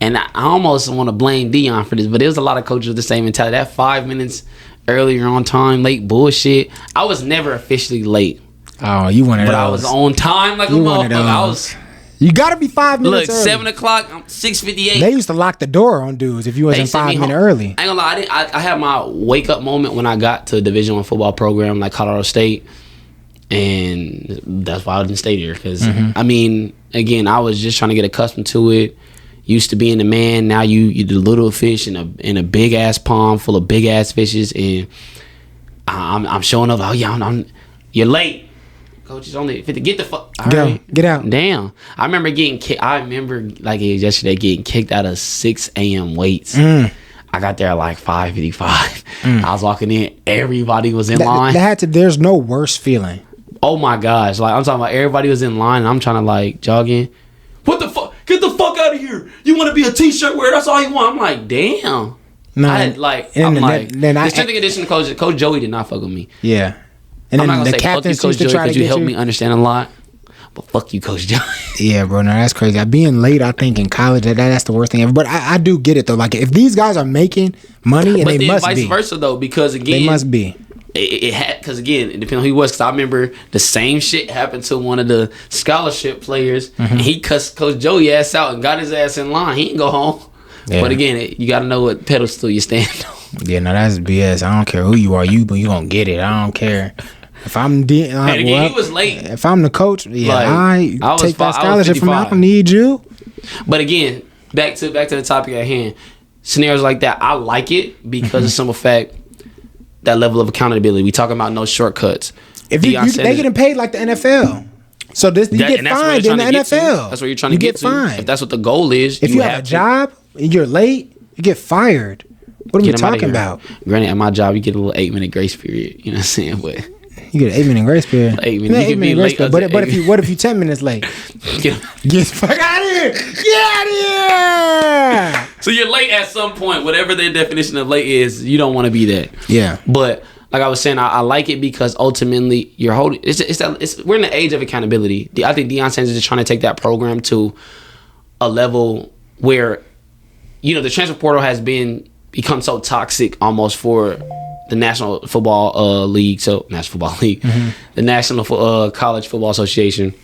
Speaker 3: And I almost want to blame Deion for this, but there was a lot of coaches with the same mentality. That 5 minutes earlier on time, late bullshit. I was never officially late.
Speaker 2: Oh, you wanted
Speaker 3: But I was on time like a motherfucker.
Speaker 2: You gotta be 5 minutes early.
Speaker 3: 7 o'clock, I'm 6:58.
Speaker 2: They used to lock the door on dudes if you wasn't 5 minutes early.
Speaker 3: I ain't gonna lie, I had my wake up moment when I got to a Division I football program like Colorado State, and that's why I didn't stay there. Because I mean, again, I was just trying to get accustomed to it. Used to being the man, now you the little fish in a big ass pond full of big ass fishes, and I'm showing up. Oh yeah, you're late. coach, it's only 50. Get the fuck.
Speaker 2: Get out.
Speaker 3: Damn. I remember getting kicked. I remember like it was yesterday getting kicked out of 6 a.m. weights. I got there at like 5:55. I was walking in. Everybody was in line.
Speaker 2: There's no worse feeling.
Speaker 3: Oh my gosh. Like I'm talking about everybody was in line and I'm trying to like jog in. What the fuck? Get the fuck out of here. You want to be a t-shirt wearer? That's all you want. I'm like, damn.
Speaker 2: No,
Speaker 3: I had like, the strength and conditioning coach Joey did not fuck with me.
Speaker 2: Yeah. And
Speaker 3: I'm
Speaker 2: then
Speaker 3: not
Speaker 2: the
Speaker 3: gonna say fuck you,
Speaker 2: captain
Speaker 3: Coach
Speaker 2: seems to
Speaker 3: Joey,
Speaker 2: try to
Speaker 3: because you
Speaker 2: get
Speaker 3: helped
Speaker 2: you.
Speaker 3: me understand a lot. But fuck you, Coach Joey.
Speaker 2: Yeah, bro. No, that's crazy. Being late, I think in college, that's the worst thing ever. But I do get it though. Like if these guys are making money, and
Speaker 3: But
Speaker 2: they
Speaker 3: then
Speaker 2: must
Speaker 3: vice
Speaker 2: be,
Speaker 3: versa though, because again,
Speaker 2: they must be.
Speaker 3: It had, because again, it depends on who he was. Because I remember the same shit happened to one of the scholarship players. And he cussed Coach Joey ass out and got his ass in line. He didn't go home. Yeah. But again, you got to know what pedestal you stand on.
Speaker 2: Yeah, no, that's BS. I don't care who you are, you gonna get it. I don't care. If I'm
Speaker 3: he was late.
Speaker 2: If I'm the coach, yeah,
Speaker 3: like,
Speaker 2: I take that scholarship from me. I don't need you.
Speaker 3: But again, back to the topic at hand. Scenarios like that, I like it because of the simple fact that level of accountability. We talking about no shortcuts.
Speaker 2: If they getting paid like the NFL. So you get fined in the NFL.
Speaker 3: That's what you're trying to get to.
Speaker 2: Fined.
Speaker 3: If that's what the goal is,
Speaker 2: if you have a job and you're late, you get fired. What are we talking about?
Speaker 3: Granted, at my job, you get a little 8-minute grace period. You know what I'm saying? But
Speaker 2: you get an 8-minute grace period.
Speaker 3: 8 minutes. You can be late.
Speaker 2: But what if you 10 minutes late? Get the fuck out of here! Get out of here!
Speaker 3: So you're late at some point. Whatever their definition of late is, you don't want to be there.
Speaker 2: Yeah.
Speaker 3: But like I was saying, I like it because ultimately you're holding. We're in the age of accountability. I think Deion Sanders is trying to take that program to a level where, the transfer portal has become so toxic almost for the National Football League. So National Football League, the National College Football Association.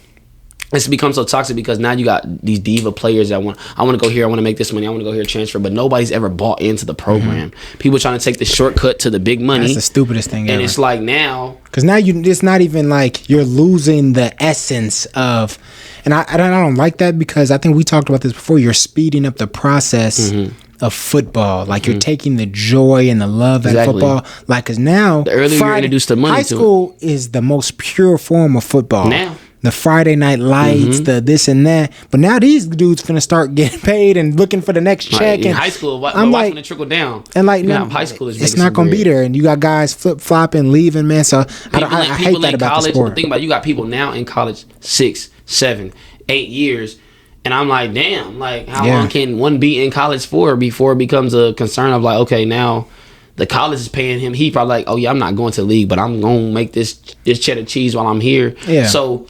Speaker 3: It's become so toxic because now you got these diva players that I want to go here, I want to make this money, I want to go here transfer, but nobody's ever bought into the program. People trying to take the shortcut to the big money.
Speaker 2: That's the stupidest thing ever.
Speaker 3: And it's like now,
Speaker 2: because now it's not even like you're losing the essence of, and I don't like that because I think we talked about this before. You're speeding up the process of football. Like you're taking the joy and the love out of football. Like, because now
Speaker 3: the earlier you're introduced to money,
Speaker 2: high school is the most pure form of football.
Speaker 3: Now.
Speaker 2: The Friday night lights, the this and that. But now these dudes finna start getting paid and looking for the next check.
Speaker 3: In
Speaker 2: and
Speaker 3: high school,
Speaker 2: I'm
Speaker 3: watching it trickle down.
Speaker 2: And like,
Speaker 3: now, high school is
Speaker 2: it's not gonna be there. And you got guys flip flopping, leaving, man. So I hate that about the sport.
Speaker 3: Think about it, you got people now in college 6, 7, 8 years, and I'm like, damn, like how long can one be in college for before it becomes a concern of like, okay, now the college is paying him. He probably like, oh yeah, I'm not going to the league, but I'm gonna make this cheddar cheese while I'm here. Yeah. So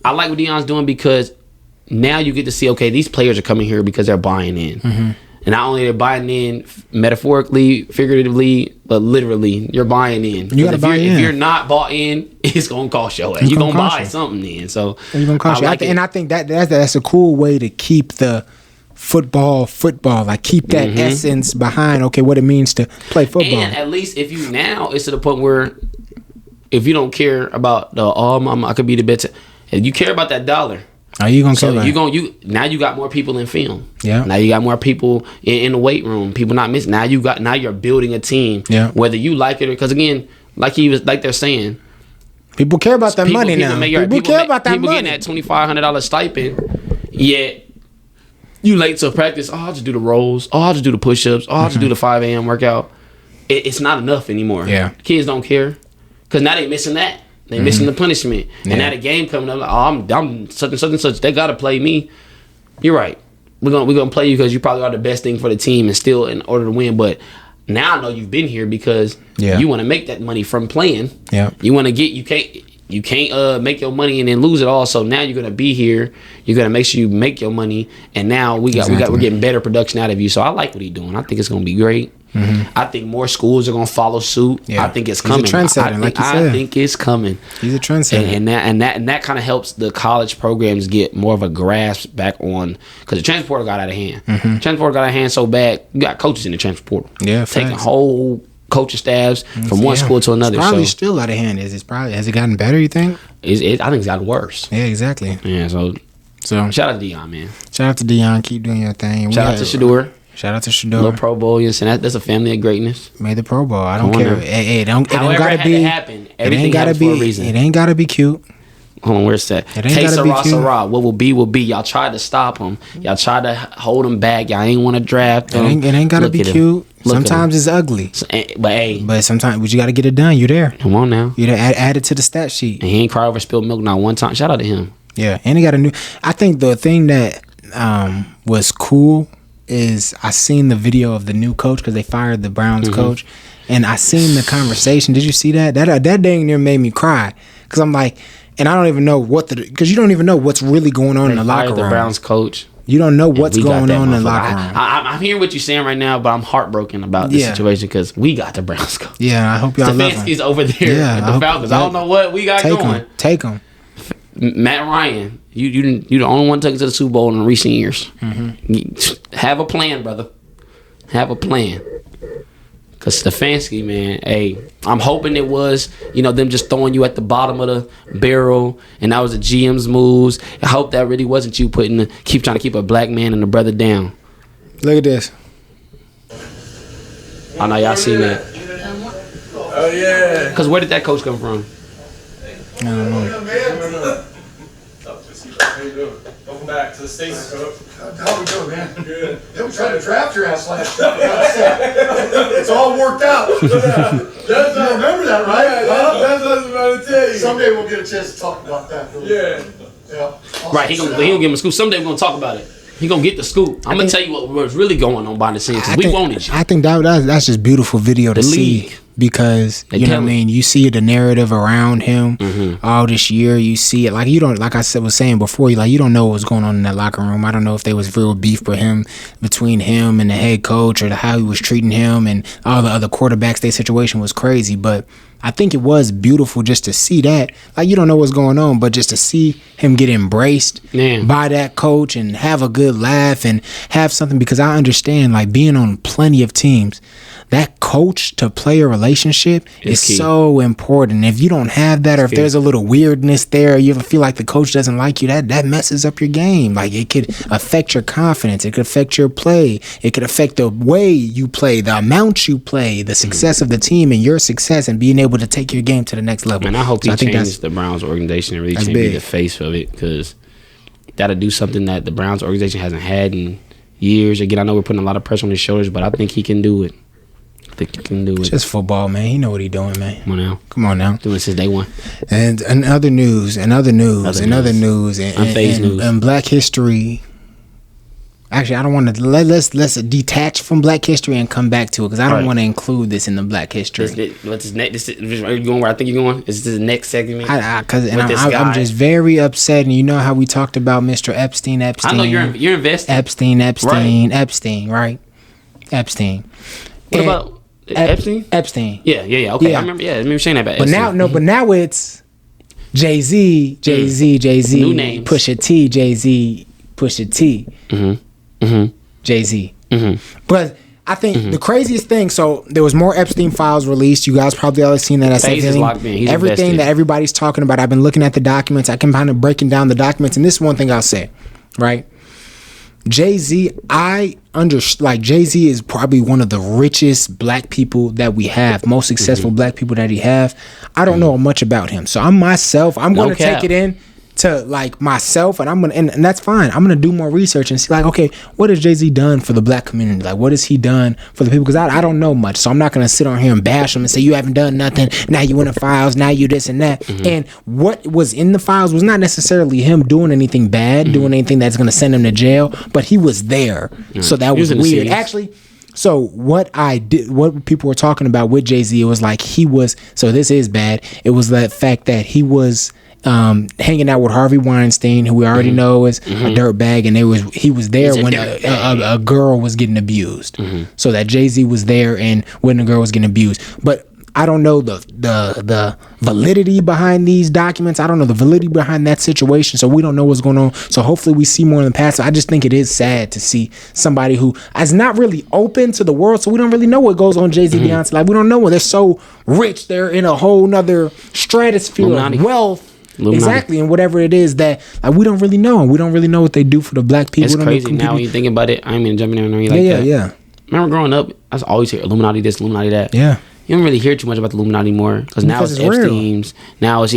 Speaker 3: I like what Deion's doing because now you get to see, okay, these players are coming here because they're buying in. And not only they're buying in metaphorically, figuratively, but literally, you're buying in.
Speaker 2: You gotta buy in.
Speaker 3: If you're not bought in, it's gonna cost you. You're gonna buy something in. So
Speaker 2: it's gonna cost you. And I think that's a cool way to keep the football, like keep that essence behind, okay, what it means to play football.
Speaker 3: And at least if you now, it's to the point where if you don't care about the I could be the best. If you care about that dollar,
Speaker 2: are you gonna care about
Speaker 3: now you got more people in film.
Speaker 2: Yeah.
Speaker 3: Now you got more people in the weight room. People not missing. Now you're building a team.
Speaker 2: Yeah.
Speaker 3: Whether you like it or, because again, like they're saying,
Speaker 2: people care about that money now. People care about that money.
Speaker 3: People getting that $2,500 stipend, yet you late to practice. Oh, I'll just do the rolls. Oh, I'll just do the push-ups. Oh, I'll just do the 5 a.m. workout. It's not enough anymore.
Speaker 2: Yeah.
Speaker 3: Kids don't care because now they missing that. They missing the punishment. And now the game coming up, like, oh, I'm such and such and such. They gotta play me. You're right. We're gonna play you because you probably are the best thing for the team and still in order to win. But now I know you've been here because you want to make that money from playing.
Speaker 2: Yeah.
Speaker 3: You want to get. You can't make your money and then lose it all. So now you're gonna be here. You're gonna make sure you make your money. And now we're getting better production out of you. So I like what he's doing. I think it's gonna be great. I think more schools are gonna follow suit. Yeah. I think it's coming.
Speaker 2: He's a trendsetter, like you said.
Speaker 3: I think it's coming.
Speaker 2: He's a trendsetter,
Speaker 3: and that kind of helps the college programs get more of a grasp back on, because the transfer portal got out of hand. Transfer portal got out of hand so bad. You got coaches in the transfer portal.
Speaker 2: Yeah,
Speaker 3: taking whole coaching staffs from one school to another.
Speaker 2: It's probably still out of hand. Has it gotten better? You think?
Speaker 3: I think it's gotten worse.
Speaker 2: Yeah, exactly.
Speaker 3: Yeah. So shout out to Deion, man.
Speaker 2: Shout out to Deion. Keep doing your thing.
Speaker 3: Shout out to Shador.
Speaker 2: Shout out to Shador.
Speaker 3: Little Pro Bowl, and that's a family of greatness.
Speaker 2: Made the Pro Bowl. I don't care. It don't gotta be.
Speaker 3: It happen. Everything happens for a reason.
Speaker 2: It ain't gotta be cute.
Speaker 3: Hold on, where's that?
Speaker 2: It ain't gotta be cute.
Speaker 3: What will be will be. Y'all tried to stop him. Y'all tried to hold him back. Y'all ain't want to draft him.
Speaker 2: It ain't gotta
Speaker 3: Look
Speaker 2: be
Speaker 3: at him.
Speaker 2: cute.
Speaker 3: Look at
Speaker 2: Sometimes it's ugly.
Speaker 3: But hey,
Speaker 2: But sometimes you got to get it done. You're there.
Speaker 3: come on now.
Speaker 2: You're there. Add it to the stat sheet.
Speaker 3: And he ain't cry over spilled milk not one time. Shout out to him.
Speaker 2: Yeah, and he got a new. I think the thing that was cool is I seen the video of the new coach because they fired the Browns coach, and I seen the conversation. Did you see that? That dang near made me cry because I'm like, and I don't even know because you don't even know what's really going on in the locker room.
Speaker 3: The Browns coach.
Speaker 2: You don't know what's going on in the locker room.
Speaker 3: I'm hearing what you're saying right now, but I'm heartbroken about this situation because we got the Browns coach.
Speaker 2: Yeah, I hope y'all love him.
Speaker 3: Stefanski's over there at the Falcons. I don't know what we got going.
Speaker 2: Take him.
Speaker 3: Matt Ryan, you the only one taken to the Super Bowl in recent years. Have a plan, brother. Have a plan. Cause Stefanski, man, hey, I'm hoping it was, them just throwing you at the bottom of the barrel, and that was the GM's moves. I hope that really wasn't you keep trying to keep a black man and a brother down.
Speaker 2: Look at this.
Speaker 3: I know y'all seen that.
Speaker 5: Oh yeah.
Speaker 3: Cause where did that coach come from?
Speaker 2: I don't know.
Speaker 5: How you doing? Welcome back to the States.
Speaker 6: How we doing, man? Good. They were trying to draft your ass last year. It's all worked out. You remember that, right?
Speaker 5: That's what I was about to tell you.
Speaker 6: Someday we'll get a chance to talk about that. Yeah.
Speaker 3: Right, he gonna give him a scoop. Someday we're gonna talk about it. He gonna get the scoop. I'm gonna tell you what's really going on behind the scenes because we wanted you.
Speaker 2: I think that's just beautiful video to see because you know what I mean. You see the narrative around him all this year. You see it like you don't like I was saying before. You don't know what's going on in that locker room. I don't know if there was real beef between him and the head coach or how he was treating him and all the other quarterbacks. Their situation was crazy, but I think it was beautiful just to see that. Like, you don't know what's going on, but just to see him get embraced by that coach and have a good laugh and have something, because I understand, like, being on plenty of teams, that coach to player relationship is so important. If you don't have that, or if there's a little weirdness there, or you ever feel like the coach doesn't like you, that messes up your game. Like, it could affect your confidence. It could affect your play. It could affect the way you play, the amount you play, the success of the team and your success, and being able to take your game to the next level.
Speaker 3: And I hope he changes the Browns organization and really change be the face of it, because that'll do something that the Browns organization hasn't had in years. Again, I know we're putting a lot of pressure on his shoulders, but I think he can do it. It's
Speaker 2: just football, man. He know what he doing, man.
Speaker 3: Come on now. Doing it since day one.
Speaker 2: And other news, Unphased news, and Black History. Actually, I don't want to let's detach from Black History and come back to it, because I don't want to include this in the Black History.
Speaker 3: Are you going where I think you're going? Is this the next segment?
Speaker 2: I'm just very upset, and you know how we talked about Mr. Epstein. I
Speaker 3: know you're invested.
Speaker 2: Epstein, right? Epstein.
Speaker 3: What about Epstein?
Speaker 2: Epstein.
Speaker 3: Yeah. Okay, I remember. Yeah, I remember saying that about Epstein.
Speaker 2: But now it's Jay-Z.
Speaker 3: New names.
Speaker 2: Pusha T. Jay-Z. Pusha T. Jay-Z. But I think the craziest thing, so there was more Epstein files released. You guys probably all seen that.
Speaker 3: Phaz is locked in. He's
Speaker 2: everything
Speaker 3: invested.
Speaker 2: that everybody's talking about. I've been looking at the documents. I can kind of breaking down the documents, and this is one thing I'll say, right? Jay-Z, Jay-Z is probably one of the richest black people that we have, most successful black people that he have. I don't know much about him, so I'm going to take it in to like myself, and and that's fine. I'm gonna do more research and see, like, okay, what has Jay-Z done for the black community? Like, what has he done for the people? Because I don't know much, so I'm not gonna sit on here and bash him and say you haven't done nothing. Now you in the files. Now you this and that. And what was in the files was not necessarily him doing anything bad, doing anything that's gonna send him to jail, but he was there, so that was weird. Actually. So what people were talking about with Jay-Z, it was like so this is bad. It was the fact that he was hanging out with Harvey Weinstein, who we already know is a dirtbag, and he was there when a girl was getting abused. So that Jay-Z was there and when the girl was getting abused. But I don't know the validity behind these documents. I don't know the validity behind that situation. So we don't know what's going on. So hopefully we see more in the past. I just think it is sad to see somebody who is not really open to the world. So we don't really know what goes on Jay-Z, Beyonce. Like, we don't know. They're so rich. They're in a whole nother stratosphere of wealth. Exactly, and whatever it is that we don't really know. We don't really know what they do for the black people.
Speaker 3: It's crazy now when you think about it. I ain't mean jumping in on you like that.
Speaker 2: Yeah.
Speaker 3: Remember growing up, I was always hear Illuminati this, Illuminati that.
Speaker 2: Yeah.
Speaker 3: You don't really hear too much about the Illuminati anymore because now it's Epstein's. Now it's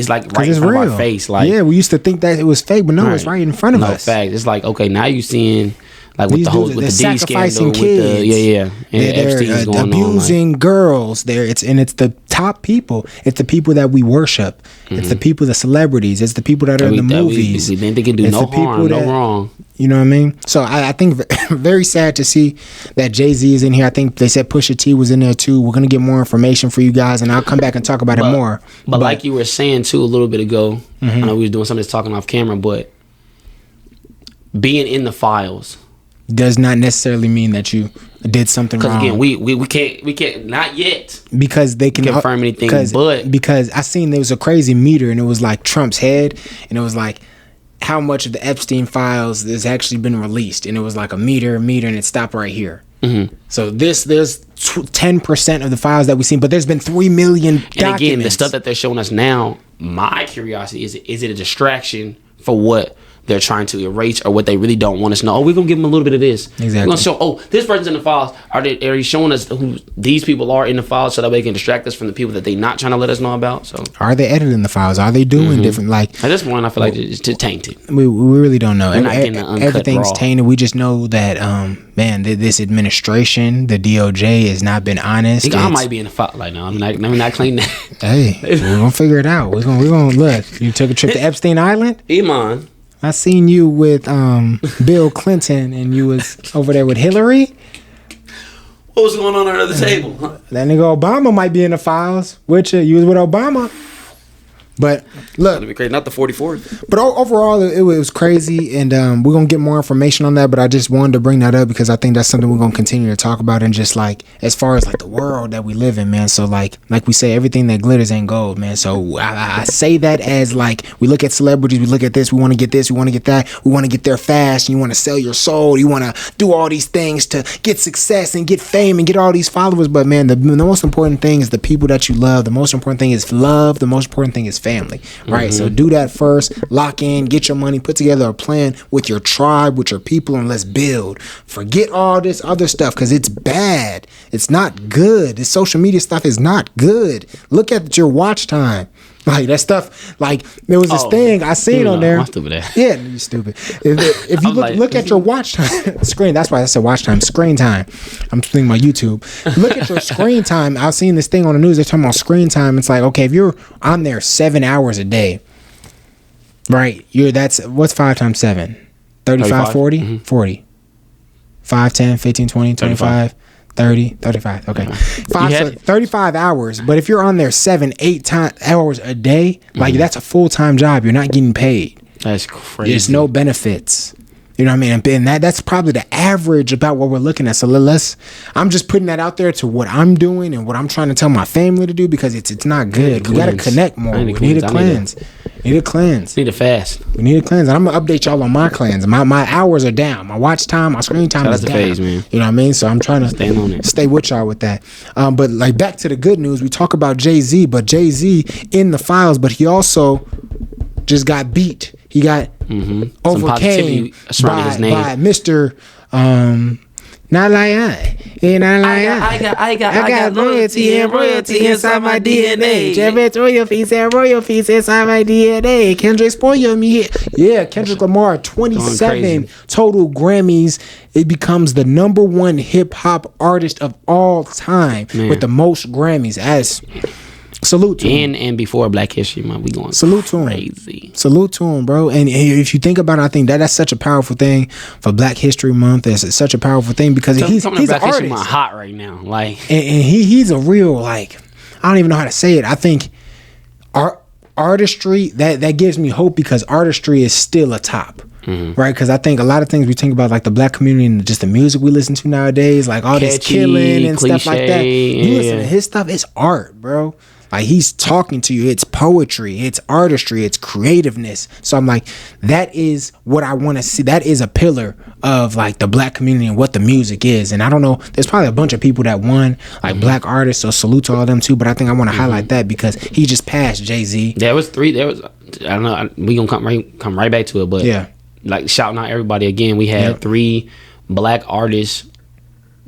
Speaker 3: like right in front of our face. Like,
Speaker 2: yeah, we used to think that it was fake, but no, it's right in front of us.
Speaker 3: Fact. It's like, okay, now you're seeing like with
Speaker 2: These
Speaker 3: the whole
Speaker 2: dudes,
Speaker 3: with the
Speaker 2: they're
Speaker 3: D
Speaker 2: sacrificing
Speaker 3: scandal, with
Speaker 2: kids.
Speaker 3: and Epstein's going
Speaker 2: abusing girls. It's the top people. It's the people that we worship. It's the people, the celebrities. It's the people that are in the movies.
Speaker 3: Then they can do no harm, no wrong.
Speaker 2: You know what I mean? So I think very sad to see that Jay-Z is in here. I think they said Pusha T was in there too. We're gonna get more information for you guys, and I'll come back and talk about it more.
Speaker 3: But like you were saying too a little bit ago, I know we was doing something that's talking off camera, but being in the files
Speaker 2: does not necessarily mean that you did something wrong.
Speaker 3: Because again, we can't not yet
Speaker 2: because they can
Speaker 3: confirm anything.
Speaker 2: Because I seen there was a crazy meter and it was like Trump's head, and it was like how much of the Epstein files has actually been released, and it was like a meter, and it stopped right here. So there's 10% of the files that we've seen, but there's been 3 million documents.
Speaker 3: And again, the stuff that they're showing us now, my curiosity is it a distraction for what they're trying to erase or what they really don't want us to know? Oh, we're gonna give them a little bit of this.
Speaker 2: Exactly.
Speaker 3: We're gonna show, oh, this person's in the files. Are they showing us who these people are in the files so that they can distract us from the people that they're not trying to let us know about? So
Speaker 2: are they editing the files? Are they doing different, like
Speaker 3: at this point I feel like it's tainted.
Speaker 2: We really don't know. Everything's
Speaker 3: raw.
Speaker 2: Tainted. We just know that this administration, the DOJ, has not been honest.
Speaker 3: I might be in the file right now. I'm not claiming that.
Speaker 2: Hey, we're gonna figure it out. We're gonna look. You took a trip to Epstein Island?
Speaker 3: Eman.
Speaker 2: I seen you with Bill Clinton, and you was over there with Hillary.
Speaker 3: What was going on under the table?
Speaker 2: That nigga Obama might be in the files. You was with Obama. But look,
Speaker 3: that'd be great. Not the 44th.
Speaker 2: But overall, it was crazy, and we're gonna get more information on that. But I just wanted to bring that up because I think that's something we're gonna continue to talk about, and just like as far as like the world that we live in, man. So like we say, everything that glitters ain't gold, man. So I say that as like we look at celebrities, we look at this, we want to get this, we want to get that, we want to get there fast. And you want to sell your soul, you want to do all these things to get success and get fame and get all these followers. But man, the most important thing is the people that you love. The most important thing is love. The most important thing is family, right? So do that first, lock in, get your money, put together a plan with your tribe, with your people, and let's build. Forget all this other stuff because it's bad. It's not good. This social media stuff is not good. Look at your watch time. Like that stuff, like there was this thing I seen on there.
Speaker 3: I'm stupid.
Speaker 2: Yeah, you're stupid. If you look at your watch time screen, that's why I said watch time, screen time. I'm thinking about YouTube. Look at your screen time. I've seen this thing on the news. They're talking about screen time. It's like, okay, if you're on there 7 hours a day, right? What's 5 times 7? 35, 40? 40. 5, 10, 15, 20, 25. 30, 35. Okay. 35 hours. But if you're on there 7-8 hours a day, like that's a full-time job. You're not getting paid.
Speaker 3: That's crazy.
Speaker 2: There's no benefits. You know what I mean? And that's probably the average about what we're looking at. So I'm just putting that out there to what I'm doing and what I'm trying to tell my family to do because it's not good. We got to connect more. We need a cleanse. Need a cleanse.
Speaker 3: Need a fast.
Speaker 2: We need a cleanse. And I'm going to update y'all on my cleanse. My hours are down. My watch time, my screen time is down.
Speaker 3: Phase, man.
Speaker 2: You know what I mean? So I'm trying to stay with y'all with that. But like back to the good news, we talk about Jay-Z, but Jay-Z in the files, but he also just got beat. He got overcame by Mr. Not like I got loyalty and royalty inside my DNA. Javette royalties inside my DNA. Kendrick spoil me here. Yeah, Kendrick Lamar, 27 total Grammys. It becomes the #1 hip hop artist of all time with the most Grammys. Salute to him.
Speaker 3: And before Black History Month, we going
Speaker 2: salute to him.
Speaker 3: Crazy.
Speaker 2: Salute to him, bro. And if you think about it, I think that's such a powerful thing for Black History Month. It's such a powerful thing because he's an
Speaker 3: Black
Speaker 2: artist.
Speaker 3: History Month hot right now, like,
Speaker 2: and he's a real, like, I don't even know how to say it. I think artistry that gives me hope because artistry is still a top. Right, because I think a lot of things we think about, like the Black community and just the music we listen to nowadays, like all this killing and stuff like that. You listen to his stuff, it's art, bro. Like he's talking to you. It's poetry. It's artistry. It's creativeness. So I'm like, that is what I want to see. That is a pillar of like the Black community and what the music is. And I don't know. There's probably a bunch of people that won like Black artists. So salute to all them too. But I think I want to highlight that because he just passed Jay-Z.
Speaker 3: There was I don't know. We gonna come right back to it. But
Speaker 2: yeah,
Speaker 3: like shouting out everybody again. We had 3 Black artists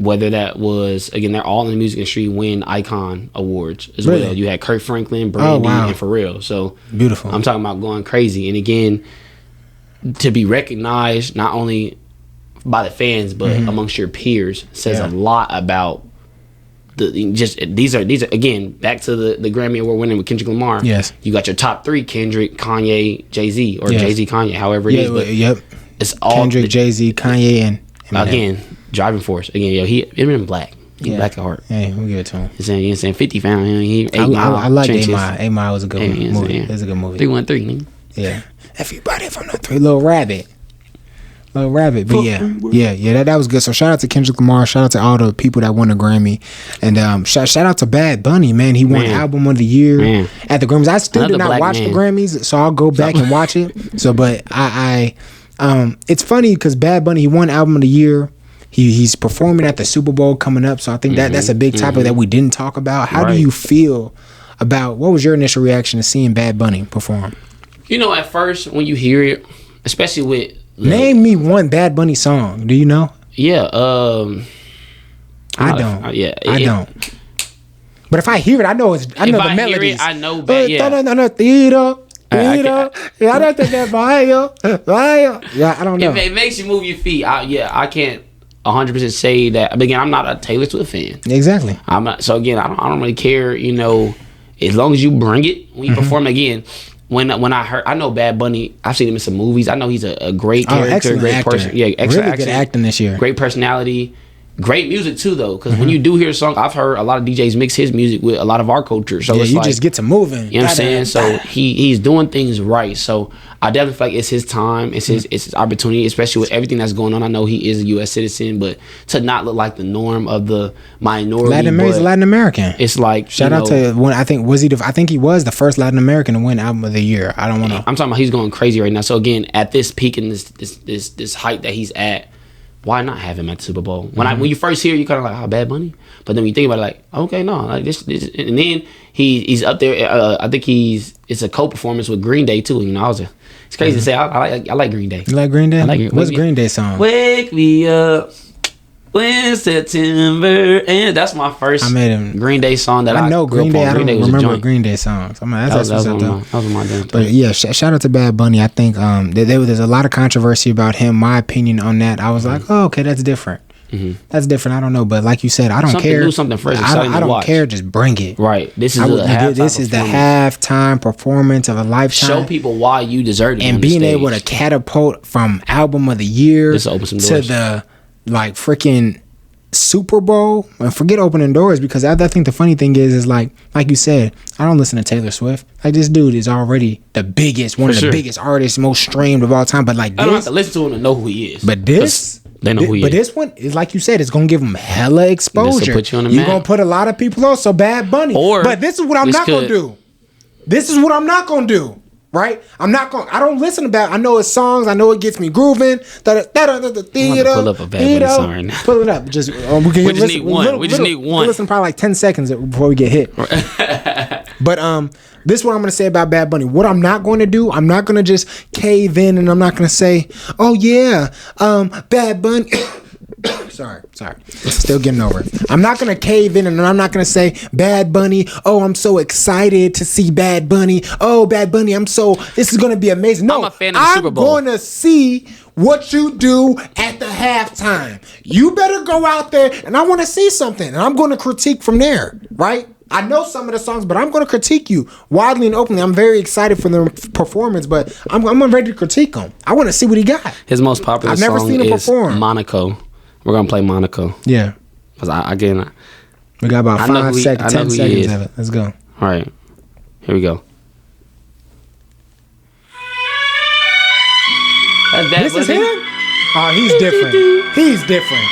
Speaker 3: whether that was, again, they're all in the music industry, win icon awards as
Speaker 2: Really?
Speaker 3: well. You had Kurt Franklin, Brandy,
Speaker 2: wow.
Speaker 3: and Pharrell. So
Speaker 2: Beautiful.
Speaker 3: I'm talking about going crazy. And again, to be recognized not only by the fans but amongst your peers says a lot about these are again, back to the Grammy Award winning with Kendrick Lamar.
Speaker 2: Yes.
Speaker 3: You got your top three: Kendrick, Kanye, Jay-Z, or
Speaker 2: Yes.
Speaker 3: Jay-Z, Kanye, however it is. But
Speaker 2: Yep.
Speaker 3: it's all
Speaker 2: Kendrick, Jay-Z, Kanye, and Eminem.
Speaker 3: again, driving force. Again, yo, he Eminem black. He black at heart.
Speaker 2: Hey, we give it to him.
Speaker 3: You know saying 50 found him. He 8
Speaker 2: I like
Speaker 3: trenches.
Speaker 2: Eman. Eman was a good
Speaker 3: Yeah,
Speaker 2: movie.
Speaker 3: yeah.
Speaker 2: It was a good movie.
Speaker 3: 313.
Speaker 2: Yeah. Everybody from the Three Little Rabbit. Little Rabbit. But yeah, that was good. So shout out to Kendrick Lamar. Shout out to all the people that won the Grammy. And shout out to Bad Bunny, man. He won Album of the Year at the Grammys. I still
Speaker 3: Another
Speaker 2: did not
Speaker 3: black
Speaker 2: watch
Speaker 3: man.
Speaker 2: the Grammys, so I'll go back and watch it. So, but I it's funny because Bad Bunny, he won Album of the Year. He's performing at the Super Bowl coming up. So I think that's a big topic that we didn't talk about. How do you feel about, what was your initial reaction to seeing Bad Bunny perform?
Speaker 3: You know, at first when you hear it, especially with
Speaker 2: Name me one Bad Bunny song. Do you know?
Speaker 3: Yeah,
Speaker 2: I don't.
Speaker 3: I
Speaker 2: don't. But if I hear it, I know the
Speaker 3: I
Speaker 2: melodies.
Speaker 3: hear it, I know bad. Yeah,
Speaker 2: Yeah, I don't know.
Speaker 3: it makes you move your feet. I can't 100% say that. But again, I'm not a Taylor Swift fan.
Speaker 2: Exactly.
Speaker 3: I'm not. So again, I don't really care. You know, as long as you bring it when you perform. Again, when I know Bad Bunny, I've seen him in some movies. I know he's a great character,
Speaker 2: excellent
Speaker 3: great
Speaker 2: actor.
Speaker 3: person. Yeah, excellent
Speaker 2: Really good
Speaker 3: accent,
Speaker 2: acting this year.
Speaker 3: Great personality. Great music too, though, because when you do hear a song, I've heard a lot of DJs mix his music with a lot of our culture. So
Speaker 2: Yeah,
Speaker 3: it's
Speaker 2: you
Speaker 3: like,
Speaker 2: just get to moving.
Speaker 3: you know what I'm saying? So he's doing things right. So I definitely feel like it's his time, it's his opportunity, especially with everything that's going on. I know he is a U.S. citizen, but to not look like the norm of the minority,
Speaker 2: Latin American.
Speaker 3: it's like
Speaker 2: Shout out to one. I think he was the first Latin American to win Album of the Year. I don't want to.
Speaker 3: I'm talking about he's going crazy right now. So again, at this peak and this height that he's at, why not have him at the Super Bowl? When you first hear it, you kind of like, oh, Bad Bunny. But then when you think about it, like, okay, no, like this and then he's up there. I think it's a co-performance with Green Day too. You know, it's crazy to say. I like Green Day.
Speaker 2: You like Green Day?
Speaker 3: I like it.
Speaker 2: What's Green Day song?
Speaker 3: Wake me up when September, and that's my first Green Day song that
Speaker 2: I know
Speaker 3: grew
Speaker 2: Green
Speaker 3: up
Speaker 2: Day.
Speaker 3: on.
Speaker 2: I don't
Speaker 3: Day was a
Speaker 2: remember
Speaker 3: joint.
Speaker 2: Green Day songs. That was
Speaker 3: one of my damn.
Speaker 2: But yeah, shout out to Bad Bunny. I think there's a lot of controversy about him. My opinion on that, I was like, oh, okay, that's different. That's different. I don't know, but like you said, I don't
Speaker 3: Something
Speaker 2: care.
Speaker 3: new, something fresh,
Speaker 2: I
Speaker 3: exciting to
Speaker 2: don't
Speaker 3: watch.
Speaker 2: care. Just bring it.
Speaker 3: Right. This is
Speaker 2: the halftime performance of a lifetime.
Speaker 3: Show people why you deserve it.
Speaker 2: And being able to catapult from Album of the Year
Speaker 3: Just open some
Speaker 2: to
Speaker 3: doors.
Speaker 2: the freaking Super Bowl, and forget opening doors, because I think the funny thing is like you said, I don't listen to Taylor Swift. Like, this dude is already the biggest, one of the biggest artists, most streamed of all time. But like,
Speaker 3: I don't have to listen to him to know who he is.
Speaker 2: But this,
Speaker 3: they know who he is.
Speaker 2: But this one is, like you said, it's gonna give him hella exposure.
Speaker 3: This'll put you on the
Speaker 2: You're
Speaker 3: map.
Speaker 2: gonna put a lot of people on. So Bad Bunny. But this is what I'm not gonna do. This is what I'm not gonna do. Right? I don't listen to Bad. I know his songs. I know it gets me grooving.
Speaker 3: Pull up a Bad Bunny song right now.
Speaker 2: Pull it up. We just need
Speaker 3: one. We just need one.
Speaker 2: We'll listen probably like 10 seconds before we get hit. But this is what I'm gonna say about Bad Bunny. What I'm not going to do, I'm not gonna just cave in, and I'm not gonna say, oh yeah, Bad Bunny. Sorry. Still getting over it. I'm not going to cave in, and I'm not going to say, Bad Bunny, oh, I'm so excited to see Bad Bunny. Oh, Bad Bunny, this is going to be amazing. No,
Speaker 3: I'm a fan of the Super Bowl.
Speaker 2: I'm going to see what you do at the halftime. You better go out there, and I want to see something, and I'm going to critique from there, right? I know some of the songs, but I'm going to critique you widely and openly. I'm very excited for the performance, but I'm ready to critique him. I want to see what he got.
Speaker 3: His most popular
Speaker 2: I've never
Speaker 3: song
Speaker 2: seen him
Speaker 3: is
Speaker 2: perform.
Speaker 3: Monaco. We're going to play Monaco.
Speaker 2: Yeah.
Speaker 3: Because
Speaker 2: We got about 5 seconds, 10 seconds of it. Let's go.
Speaker 3: All right. Here we go. That's Bad
Speaker 2: This is
Speaker 3: Bunny.
Speaker 2: him? Oh, he's different. He's different.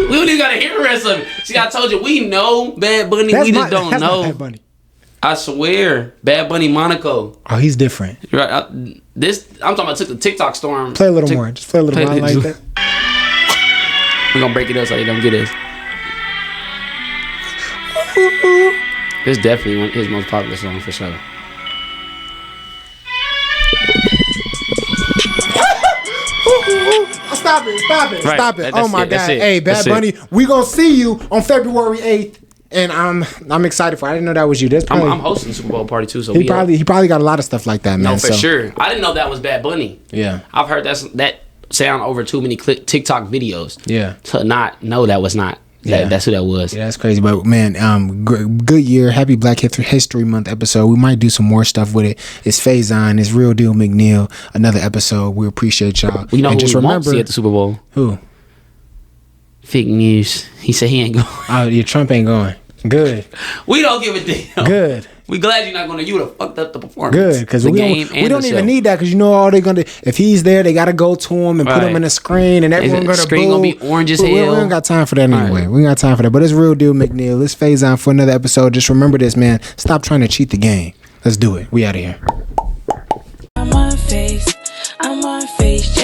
Speaker 3: We don't even got to hear the rest of it. See, I told you, we know Bad Bunny.
Speaker 2: That's
Speaker 3: We just don't
Speaker 2: that's
Speaker 3: know.
Speaker 2: not Bad Bunny.
Speaker 3: I swear. Bad Bunny Monaco.
Speaker 2: Oh, he's different.
Speaker 3: Right. I'm talking about took the TikTok storm.
Speaker 2: Play a little more. Just play a little more. I like that.
Speaker 3: We're going to break it up so they don't get us. This is definitely his most popular song for sure.
Speaker 2: Stop it.
Speaker 3: Right.
Speaker 2: Stop it.
Speaker 3: That's
Speaker 2: Oh my
Speaker 3: it. That's
Speaker 2: God.
Speaker 3: it.
Speaker 2: Hey, Bad
Speaker 3: That's it.
Speaker 2: Bunny, we gonna see you on February 8th. And I'm excited for it. I didn't know that was you. That's probably,
Speaker 3: I'm hosting the Super Bowl party too, so
Speaker 2: he probably got a lot of stuff like that, man.
Speaker 3: no, for
Speaker 2: so,
Speaker 3: sure. I didn't know that was Bad Bunny.
Speaker 2: Yeah.
Speaker 3: I've heard that sound over too many TikTok videos.
Speaker 2: Yeah.
Speaker 3: To not know that was not.
Speaker 2: Yeah.
Speaker 3: That's who that was.
Speaker 2: Yeah, that's crazy. But man, good year. Happy Black History Month episode. We might do some more stuff with it. It's Phazon. It's Real Deal McNeil. Another episode. We appreciate y'all.
Speaker 3: You know
Speaker 2: and
Speaker 3: who
Speaker 2: just
Speaker 3: we
Speaker 2: remember,
Speaker 3: won't see at the Super Bowl?
Speaker 2: Who?
Speaker 3: Fake news. He said he ain't going.
Speaker 2: Oh, yeah, Trump ain't going. Good.
Speaker 3: We don't give a damn.
Speaker 2: Good.
Speaker 3: We glad you're not going to. You would have fucked up the performance.
Speaker 2: Good, because
Speaker 3: the
Speaker 2: we
Speaker 3: game
Speaker 2: don't, we don't
Speaker 3: the
Speaker 2: even
Speaker 3: show.
Speaker 2: need that, because you know all they're gonna. If he's there, they gotta go to him and put
Speaker 3: Right.
Speaker 2: him in a screen, and everyone gonna
Speaker 3: Screen
Speaker 2: boo.
Speaker 3: gonna be orange as
Speaker 2: But we
Speaker 3: hell.
Speaker 2: don't got time for that anyway.
Speaker 3: Right.
Speaker 2: We ain't got time for that. But it's Real Deal McNeil. Let's phase on for another episode. Just remember this, man. Stop trying to cheat the game. Let's do it. We out of here.
Speaker 1: I'm unfazed, yeah.